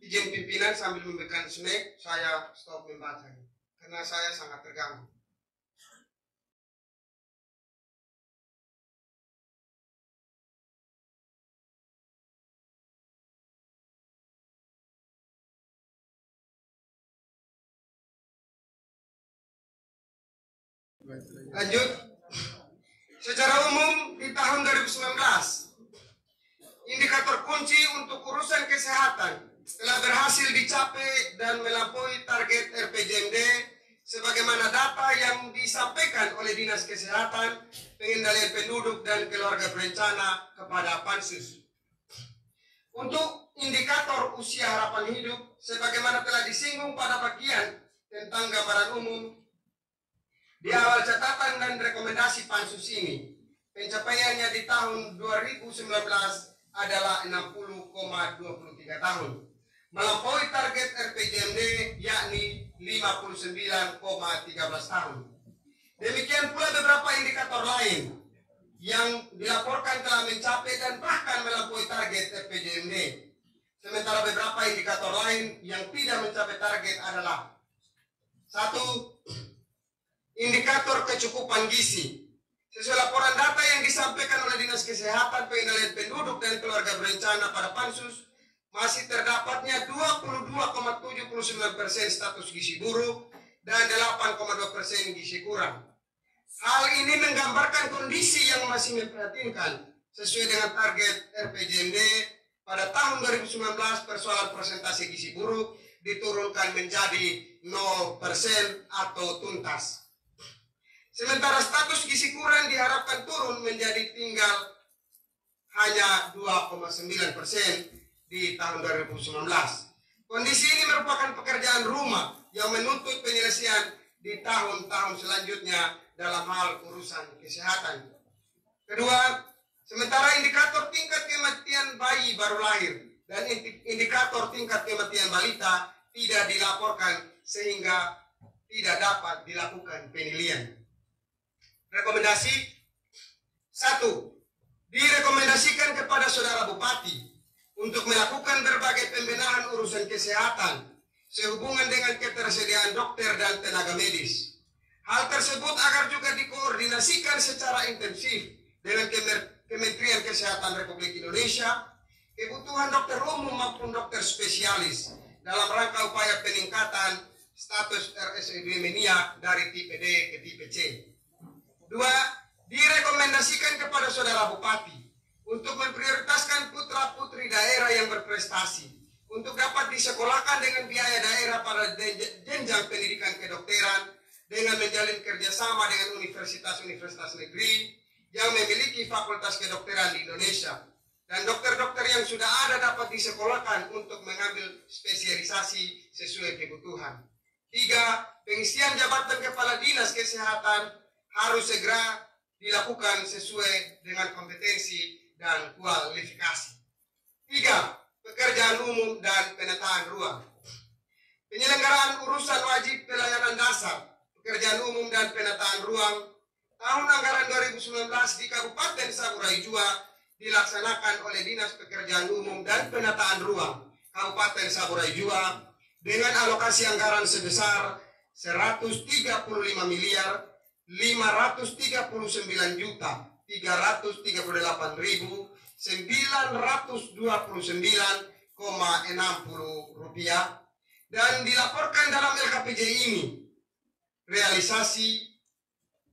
izin pimpinan sambil memberikan snack, saya stop membaca karena saya sangat terganggu. Lanjut. Secara umum di tahun 2019, indikator kunci untuk urusan kesehatan telah berhasil dicapai dan melampaui target RPJMD sebagaimana data yang disampaikan oleh Dinas Kesehatan, Pengendalian Penduduk dan Keluarga Berencana kepada Pansus. Untuk indikator usia harapan hidup sebagaimana telah disinggung pada bagian tentang gambaran umum di awal catatan dan rekomendasi Pansus ini, pencapaiannya di tahun 2019 adalah 60,23 tahun, melampaui target RPJMD yakni 59,13 tahun. Demikian pula beberapa indikator lain yang dilaporkan telah mencapai dan bahkan melampaui target RPJMD. Sementara beberapa indikator lain yang tidak mencapai target adalah: 1. Indikator kecukupan gizi. Sesuai laporan data yang disampaikan oleh Dinas Kesehatan, Pengendalian Penduduk dan Keluarga Berencana pada Pansus, masih terdapatnya 22,79% status gizi buruk dan 8,2% gizi kurang. Hal ini menggambarkan kondisi yang masih memprihatinkan. Sesuai dengan target RPJMD, pada tahun 2019 persoalan persentase gizi buruk diturunkan menjadi 0% atau tuntas. Sementara status gizi kurang diharapkan turun menjadi tinggal hanya 2,9%. di tahun 2019. Kondisi ini merupakan pekerjaan rumah yang menuntut penyelesaian di tahun-tahun selanjutnya dalam hal urusan kesehatan. Kedua, sementara indikator tingkat kematian bayi baru lahir dan indikator tingkat kematian balita tidak dilaporkan sehingga tidak dapat dilakukan penilaian. Rekomendasi 1. Direkomendasikan kepada Saudara Bupati untuk melakukan berbagai pembenahan urusan kesehatan sehubungan dengan ketersediaan dokter dan tenaga medis. Hal tersebut agar juga dikoordinasikan secara intensif dengan Kementerian Kesehatan Republik Indonesia, kebutuhan dokter umum maupun dokter spesialis dalam rangka upaya peningkatan status RSUD Menia dari tipe D ke tipe C. 2. Direkomendasikan kepada Saudara Bupati untuk memprioritaskan putra-putri daerah yang berprestasi untuk dapat disekolahkan dengan biaya daerah pada jenjang pendidikan kedokteran dengan menjalin kerjasama dengan universitas-universitas negeri yang memiliki fakultas kedokteran di Indonesia, dan dokter-dokter yang sudah ada dapat disekolahkan untuk mengambil spesialisasi sesuai kebutuhan. 3. Pengisian jabatan kepala dinas kesehatan harus segera dilakukan sesuai dengan kompetensi dan kualifikasi. 3. Pekerjaan umum dan penataan ruang. Penyelenggaraan urusan wajib pelayanan dasar, pekerjaan umum dan penataan ruang tahun anggaran 2019 di Kabupaten Saburai Jua dilaksanakan oleh Dinas Pekerjaan Umum dan Penataan Ruang Kabupaten Saburai Jua dengan alokasi anggaran sebesar 139.538.929,60 rupiah dan dilaporkan dalam LKPJ ini realisasi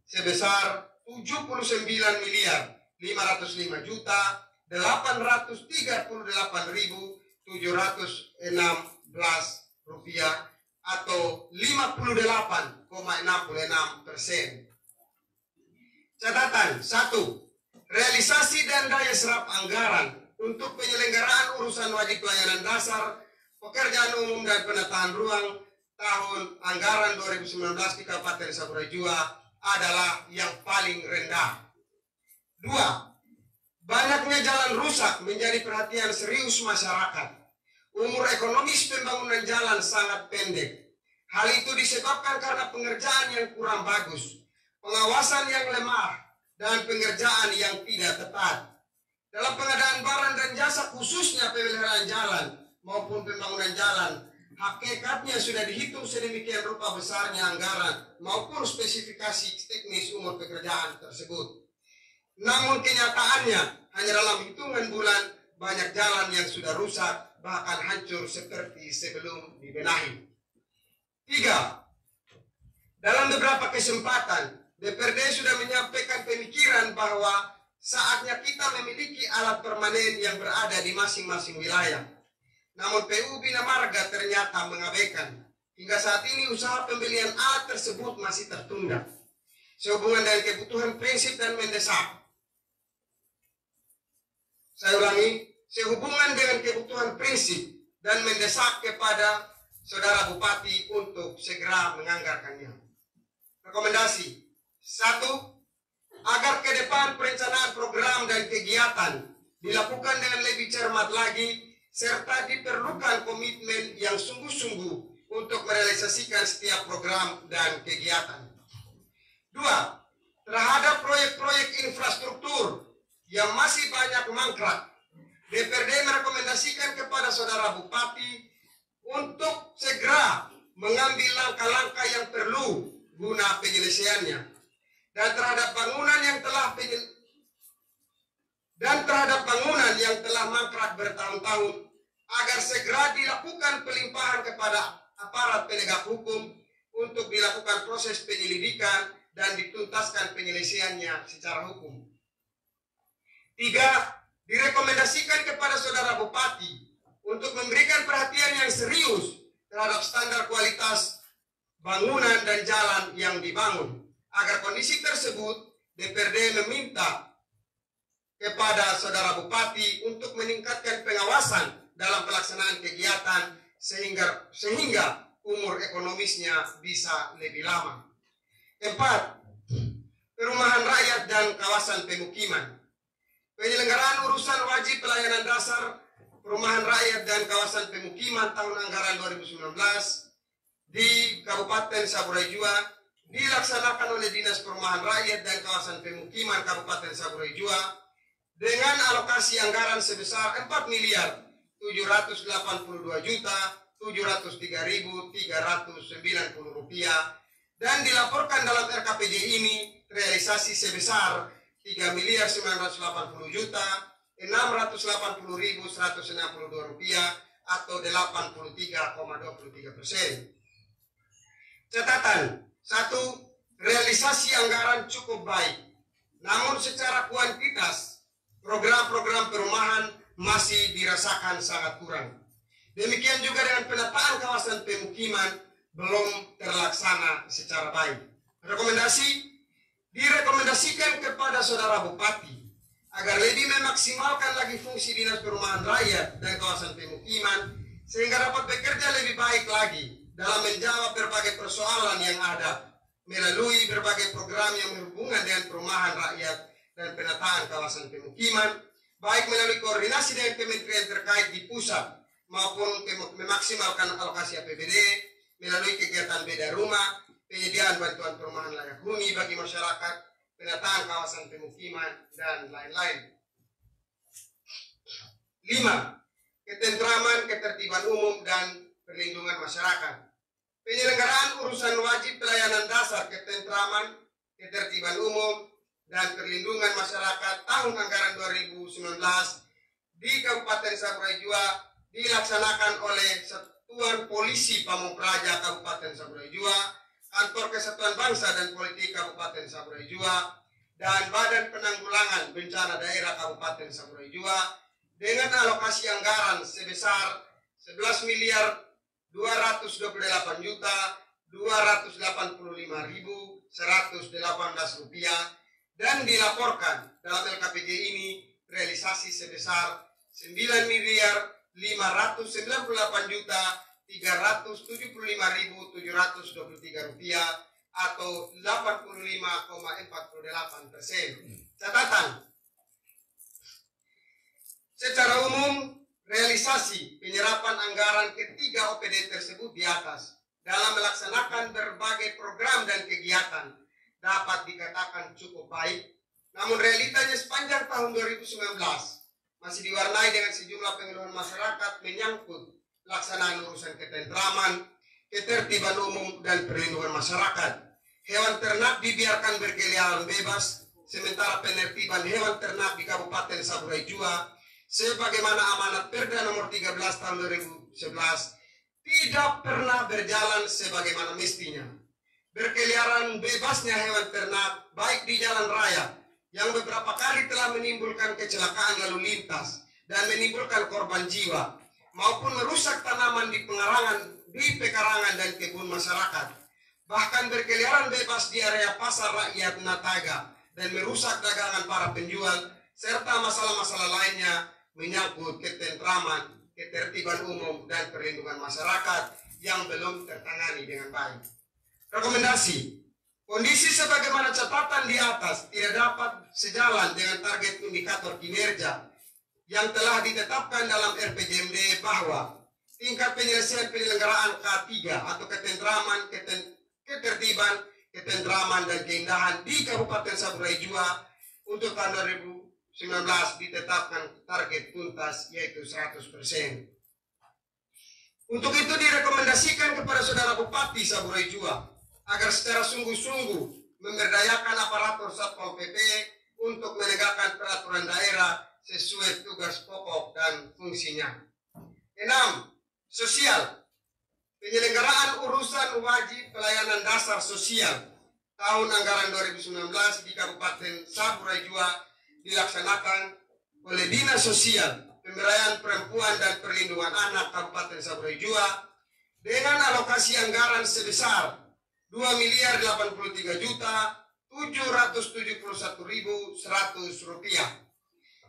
sebesar 79.538.716 rupiah atau 58,66%. Catatan 1. Realisasi dan daya serap anggaran untuk penyelenggaraan urusan wajib pelayanan dasar, pekerjaan umum dan penataan ruang tahun anggaran 2019 di Kabupaten Saburai Jua adalah yang paling rendah. 2. Banyaknya jalan rusak menjadi perhatian serius masyarakat. Umur ekonomis pembangunan jalan sangat pendek. Hal itu disebabkan karena pengerjaan yang kurang bagus, pengawasan yang lemah, dan pengerjaan yang tidak tepat. Dalam pengadaan barang dan jasa khususnya pemeliharaan jalan maupun pembangunan jalan, hakikatnya sudah dihitung sedemikian rupa besarnya anggaran maupun spesifikasi teknis umur pekerjaan tersebut. Namun kenyataannya hanya dalam hitungan bulan banyak jalan yang sudah rusak bahkan hancur seperti sebelum dibenahi. 3. Dalam beberapa kesempatan DPRD sudah menyampaikan pemikiran bahwa saatnya kita memiliki alat permanen yang berada di masing-masing wilayah. Namun PU Bina Marga ternyata mengabaikan. Hingga saat ini usaha pembelian alat tersebut masih tertunda. Sehubungan dengan kebutuhan prinsip dan mendesak. Saya ulangi, sehubungan dengan kebutuhan prinsip dan mendesak kepada Saudara Bupati untuk segera menganggarkannya. Rekomendasi 1. Agar ke depan perencanaan program dan kegiatan dilakukan dengan lebih cermat lagi, serta diperlukan komitmen yang sungguh-sungguh untuk merealisasikan setiap program dan kegiatan. 2. Terhadap proyek-proyek infrastruktur yang masih banyak mangkrak, DPRD merekomendasikan kepada Saudara Bupati untuk segera mengambil langkah-langkah yang perlu guna penyelesaiannya. Dan terhadap bangunan yang telah mangkrak bertahun-tahun, agar segera dilakukan pelimpahan kepada aparat penegak hukum untuk dilakukan proses penyelidikan dan dituntaskan penyelesaiannya secara hukum. 3. Direkomendasikan kepada Saudara Bupati untuk memberikan perhatian yang serius terhadap standar kualitas bangunan dan jalan yang dibangun. Agar kondisi tersebut, DPRD meminta kepada Saudara Bupati untuk meningkatkan pengawasan dalam pelaksanaan kegiatan sehingga umur ekonomisnya bisa lebih lama. 4. Perumahan rakyat dan kawasan pemukiman. Penyelenggaraan urusan wajib pelayanan dasar perumahan rakyat dan kawasan pemukiman tahun anggaran 2019 di Kabupaten Saburai Jua dilaksanakan oleh Dinas Perumahan Rakyat dan Kawasan Pemukiman Kabupaten Saburai Jua dengan alokasi anggaran sebesar 4.082.703.390 rupiah dan dilaporkan dalam RKPJ ini realisasi sebesar 3.980.680.162 rupiah atau 83,23%. Catatan 1. Realisasi anggaran cukup baik, namun secara kuantitas program-program perumahan masih dirasakan sangat kurang. Demikian juga dengan penataan kawasan pemukiman belum terlaksana secara baik. Direkomendasikan kepada Saudara Bupati agar lebih memaksimalkan lagi fungsi Dinas Perumahan Rakyat dan Kawasan Pemukiman sehingga dapat bekerja lebih baik lagi dalam menjawab berbagai persoalan yang ada melalui berbagai program yang berhubungan dengan perumahan rakyat dan penataan kawasan pemukiman, baik melalui koordinasi dengan kementerian terkait di pusat maupun memaksimalkan alokasi APBD melalui kegiatan beda rumah, penyediaan bantuan perumahan layak huni bagi masyarakat, penataan kawasan pemukiman, dan lain-lain. 5. Ketentraman, ketertiban umum, dan perlindungan masyarakat. Penyelenggaraan urusan wajib pelayanan dasar, ketentraman, ketertiban umum, dan perlindungan masyarakat tahun anggaran 2019 di Kabupaten Saburai Jua dilaksanakan oleh Satuan Polisi Pamung Praja Kabupaten Saburai Jua, Kantor Kesatuan Bangsa dan Politik Kabupaten Saburai Jua, dan Badan Penanggulangan Bencana Daerah Kabupaten Saburai Jua dengan alokasi anggaran sebesar 11.288.285.118 rupiah dan dilaporkan dalam LKPJ ini realisasi sebesar 9.598.375.723 rupiah atau 85,48%. Catatan, secara umum realisasi penyerapan anggaran ketiga OPD tersebut di atas dalam melaksanakan berbagai program dan kegiatan dapat dikatakan cukup baik, namun realitanya sepanjang tahun 2019 masih diwarnai dengan sejumlah pengeluhan masyarakat menyangkut pelaksanaan urusan ketentraman, ketertiban umum, dan perlindungan masyarakat. Hewan ternak dibiarkan berkeliaran bebas, sementara penertiban hewan ternak di Kabupaten Saburai Jua sebagaimana amanat Perda nomor 13 tahun 2011 tidak pernah berjalan sebagaimana mestinya. Berkeliaran bebasnya hewan ternak baik di jalan raya yang beberapa kali telah menimbulkan kecelakaan lalu lintas dan menimbulkan korban jiwa maupun merusak tanaman di pekarangan dan kebun masyarakat. Bahkan berkeliaran bebas di area pasar rakyat Nataga dan merusak dagangan para penjual serta masalah-masalah lainnya menyangkut ketentraman, ketertiban umum, dan perlindungan masyarakat yang belum tertangani dengan baik. Rekomendasi, kondisi sebagaimana catatan di atas tidak dapat sejalan dengan target indikator kinerja yang telah ditetapkan dalam RPJMD bahwa tingkat penyelesaian penyelenggaraan K3 atau ketentraman, ketertiban, ketentraman, dan keindahan di Kabupaten Saburai Jua untuk tahun 2019 ditetapkan target tuntas yaitu 100%. Untuk itu direkomendasikan kepada Saudara Bupati Saburai Jua agar secara sungguh-sungguh memberdayakan aparatur Satpol PP untuk menegakkan peraturan daerah sesuai tugas pokok dan fungsinya. 6. Sosial. Penyelenggaraan urusan wajib pelayanan dasar sosial tahun anggaran 2019 di Kabupaten Saburai Jua dilaksanakan oleh Dinas Sosial, Pemberdayaan Perempuan dan Perlindungan Anak Kabupaten Saburai Jua dengan alokasi anggaran sebesar 2.083.771.100 rupiah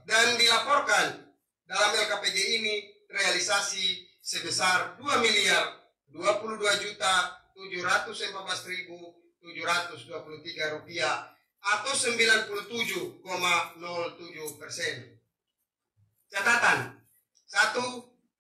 dan dilaporkan dalam LKPJ ini realisasi sebesar 2.022.714.723 rupiah atau 97,07%. Catatan, 1.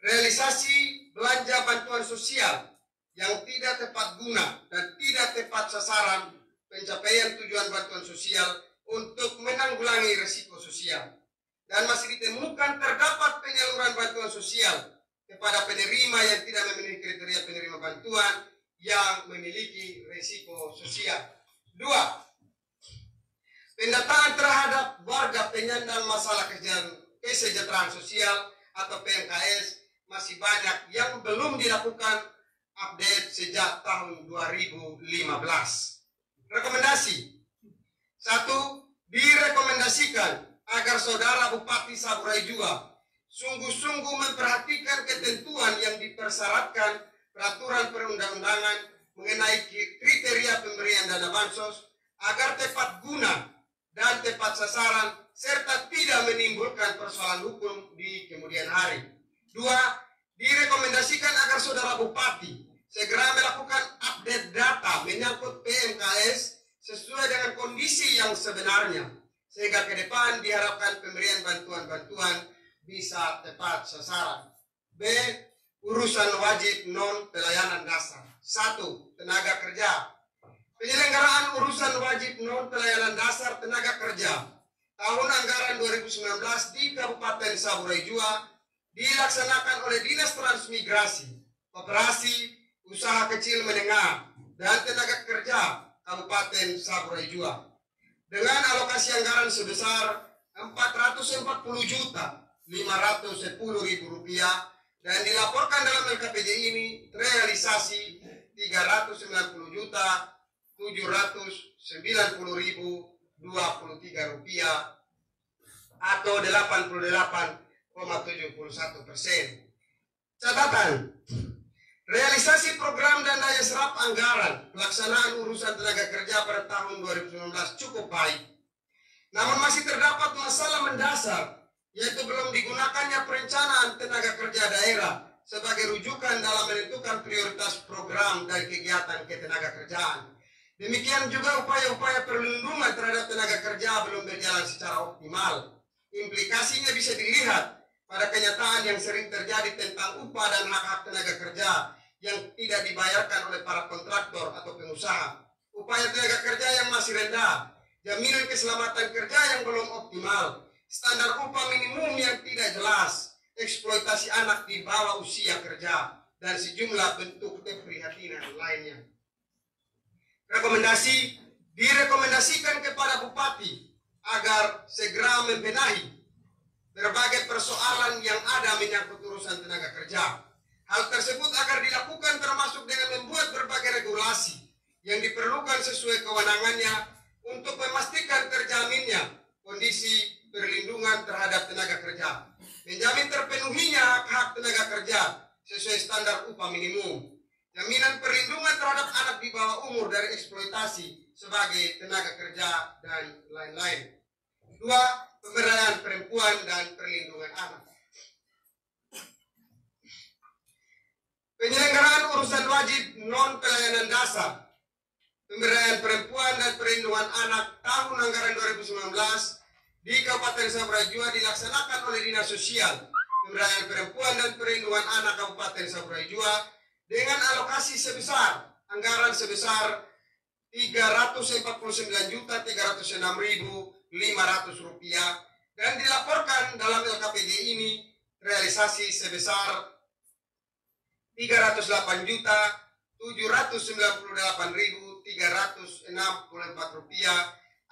Realisasi belanja bantuan sosial yang tidak tepat guna dan tidak tepat sasaran pencapaian tujuan bantuan sosial untuk menanggulangi risiko sosial. Dan masih ditemukan terdapat penyaluran bantuan sosial kepada penerima yang tidak memenuhi kriteria penerima bantuan yang memiliki risiko sosial. 2. Pendataan terhadap warga penyandang masalah kesejahteraan sosial atau PMKS masih banyak yang belum dilakukan update sejak tahun 2015. Rekomendasi 1. Direkomendasikan agar Saudara Bupati Saburai Jua sungguh-sungguh memperhatikan ketentuan yang dipersyaratkan peraturan perundang-undangan mengenai kriteria pemberian dana bansos agar tepat guna dan tepat sasaran serta tidak menimbulkan persoalan hukum di kemudian hari. 2. Direkomendasikan agar Saudara Bupati segera melakukan update data menyangkut PMKS sesuai dengan kondisi yang sebenarnya, sehingga ke depan diharapkan pemberian bantuan-bantuan bisa tepat sasaran. B. Urusan wajib non pelayanan dasar. 1. Tenaga kerja. Penyelenggaraan urusan wajib non pelayanan dasar tenaga kerja tahun anggaran 2019 di Kabupaten Saburai Jua dilaksanakan oleh Dinas Transmigrasi, Koperasi, Usaha Kecil Menengah, dan Tenaga Kerja Kabupaten Saburai Jua dengan alokasi anggaran sebesar Rp440.510.000 dan dilaporkan dalam LKPJ ini realisasi Rp309.790.023 atau 88,71%. Catatan, realisasi program dan daya serap anggaran pelaksanaan urusan tenaga kerja pada tahun 2019 cukup baik. Namun masih terdapat masalah mendasar, yaitu belum digunakannya perencanaan tenaga kerja daerah sebagai rujukan dalam menentukan prioritas program dan kegiatan ketenagakerjaan. Demikian juga upaya-upaya perlindungan terhadap tenaga kerja belum berjalan secara optimal. Implikasinya bisa dilihat pada kenyataan yang sering terjadi tentang upah dan hak-hak tenaga kerja yang tidak dibayarkan oleh para kontraktor atau pengusaha, upaya tenaga kerja yang masih rendah, jaminan keselamatan kerja yang belum optimal, standar upah minimum yang tidak jelas, eksploitasi anak di bawah usia kerja, dan sejumlah bentuk keprihatinan lainnya. Rekomendasi, direkomendasikan kepada Bupati agar segera membenahi berbagai persoalan yang ada menyangkut urusan tenaga kerja. Hal tersebut agar dilakukan termasuk dengan membuat berbagai regulasi yang diperlukan sesuai kewenangannya untuk memastikan terjaminnya kondisi perlindungan terhadap tenaga kerja, menjamin terpenuhinya hak tenaga kerja sesuai standar upah minimum, jaminan perlindungan terhadap anak di bawah umur dari eksploitasi sebagai tenaga kerja, dan lain-lain. 2. Pemberdayaan perempuan dan perlindungan anak. Penyelenggaraan urusan wajib non pelayanan dasar, pemberdayaan perempuan dan perlindungan anak tahun anggaran 2019 di Kabupaten Saburai Jua dilaksanakan oleh Dinas Sosial, Pemberdayaan Perempuan dan Perlindungan Anak Kabupaten Saburai Jua dengan alokasi sebesar anggaran sebesar Rp349.306.500 dan dilaporkan dalam LKPJ ini realisasi sebesar Rp398.798.364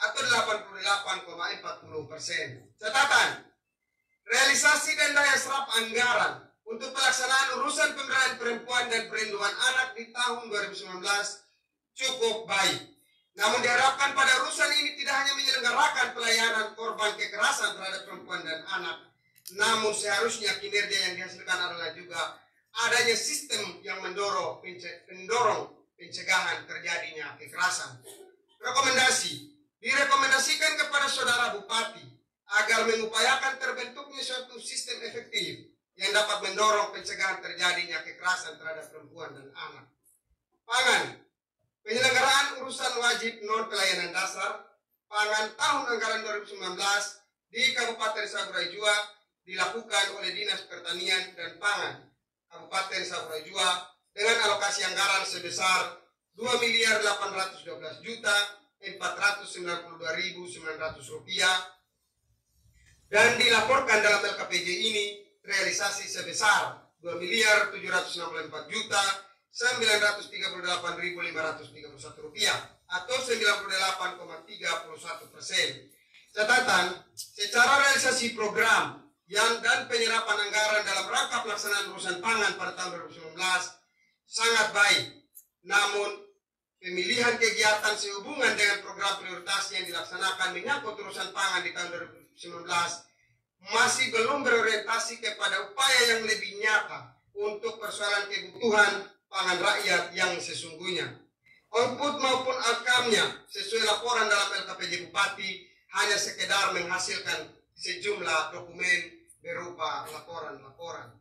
atau 88,40%. Catatan, realisasi dan daya serap anggaran untuk pelaksanaan urusan pemberdayaan perempuan dan perlindungan anak di tahun 2019 cukup baik. Namun diharapkan pada urusan ini tidak hanya menyelenggarakan pelayanan korban kekerasan terhadap perempuan dan anak, namun seharusnya kinerja yang dihasilkan adalah juga adanya sistem yang mendorong pencegahan terjadinya kekerasan. Rekomendasi, direkomendasikan kepada Saudara Bupati agar mengupayakan terbentuknya suatu sistem efektif yang dapat mendorong pencegahan terjadinya kekerasan terhadap perempuan dan anak. Pangan, penyelenggaraan urusan wajib non pelayanan dasar pangan tahun anggaran 2019 di Kabupaten Saburai Jua dilakukan oleh Dinas Pertanian dan Pangan Kabupaten Saburai Jua dengan alokasi anggaran sebesar Rp2.412.492.900 dan dilaporkan dalam LKPJ ini realisasi sebesar Rp2.788.938.531 atau 98,31%. Catatan, secara realisasi program dan penyerapan anggaran dalam rangka pelaksanaan urusan pangan pada tahun 2019 sangat baik. Namun, pemilihan kegiatan sehubungan dengan program prioritas yang dilaksanakan menyangkut urusan pangan di tahun 2019 masih belum berorientasi kepada upaya yang lebih nyata untuk persoalan kebutuhan pangan rakyat yang sesungguhnya. Output maupun outcome-nya sesuai laporan dalam LKPJ Bupati hanya sekedar menghasilkan sejumlah dokumen berupa laporan-laporan.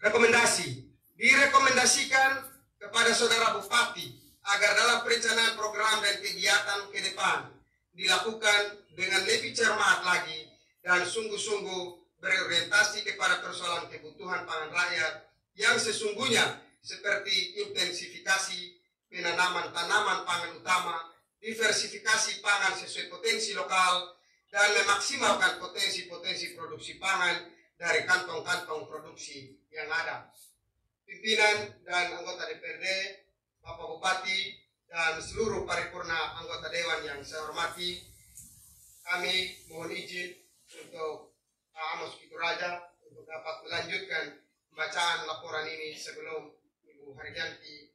Rekomendasi. Direkomendasikan kepada Saudara Bupati agar dalam perencanaan program dan kegiatan ke depan dilakukan dengan lebih cermat lagi dan sungguh-sungguh berorientasi kepada persoalan kebutuhan pangan rakyat yang sesungguhnya seperti intensifikasi penanaman tanaman pangan utama, diversifikasi pangan sesuai potensi lokal, dan memaksimalkan potensi-potensi produksi pangan dari kantong-kantong produksi yang ada. Pimpinan dan anggota DPRD, Bapak Bupati, dan seluruh paripurna anggota Dewan yang saya hormati, kami mohon izin untuk Pak Amos Kituraja untuk dapat melanjutkan pembacaan laporan ini sebelum Ibu Harjanti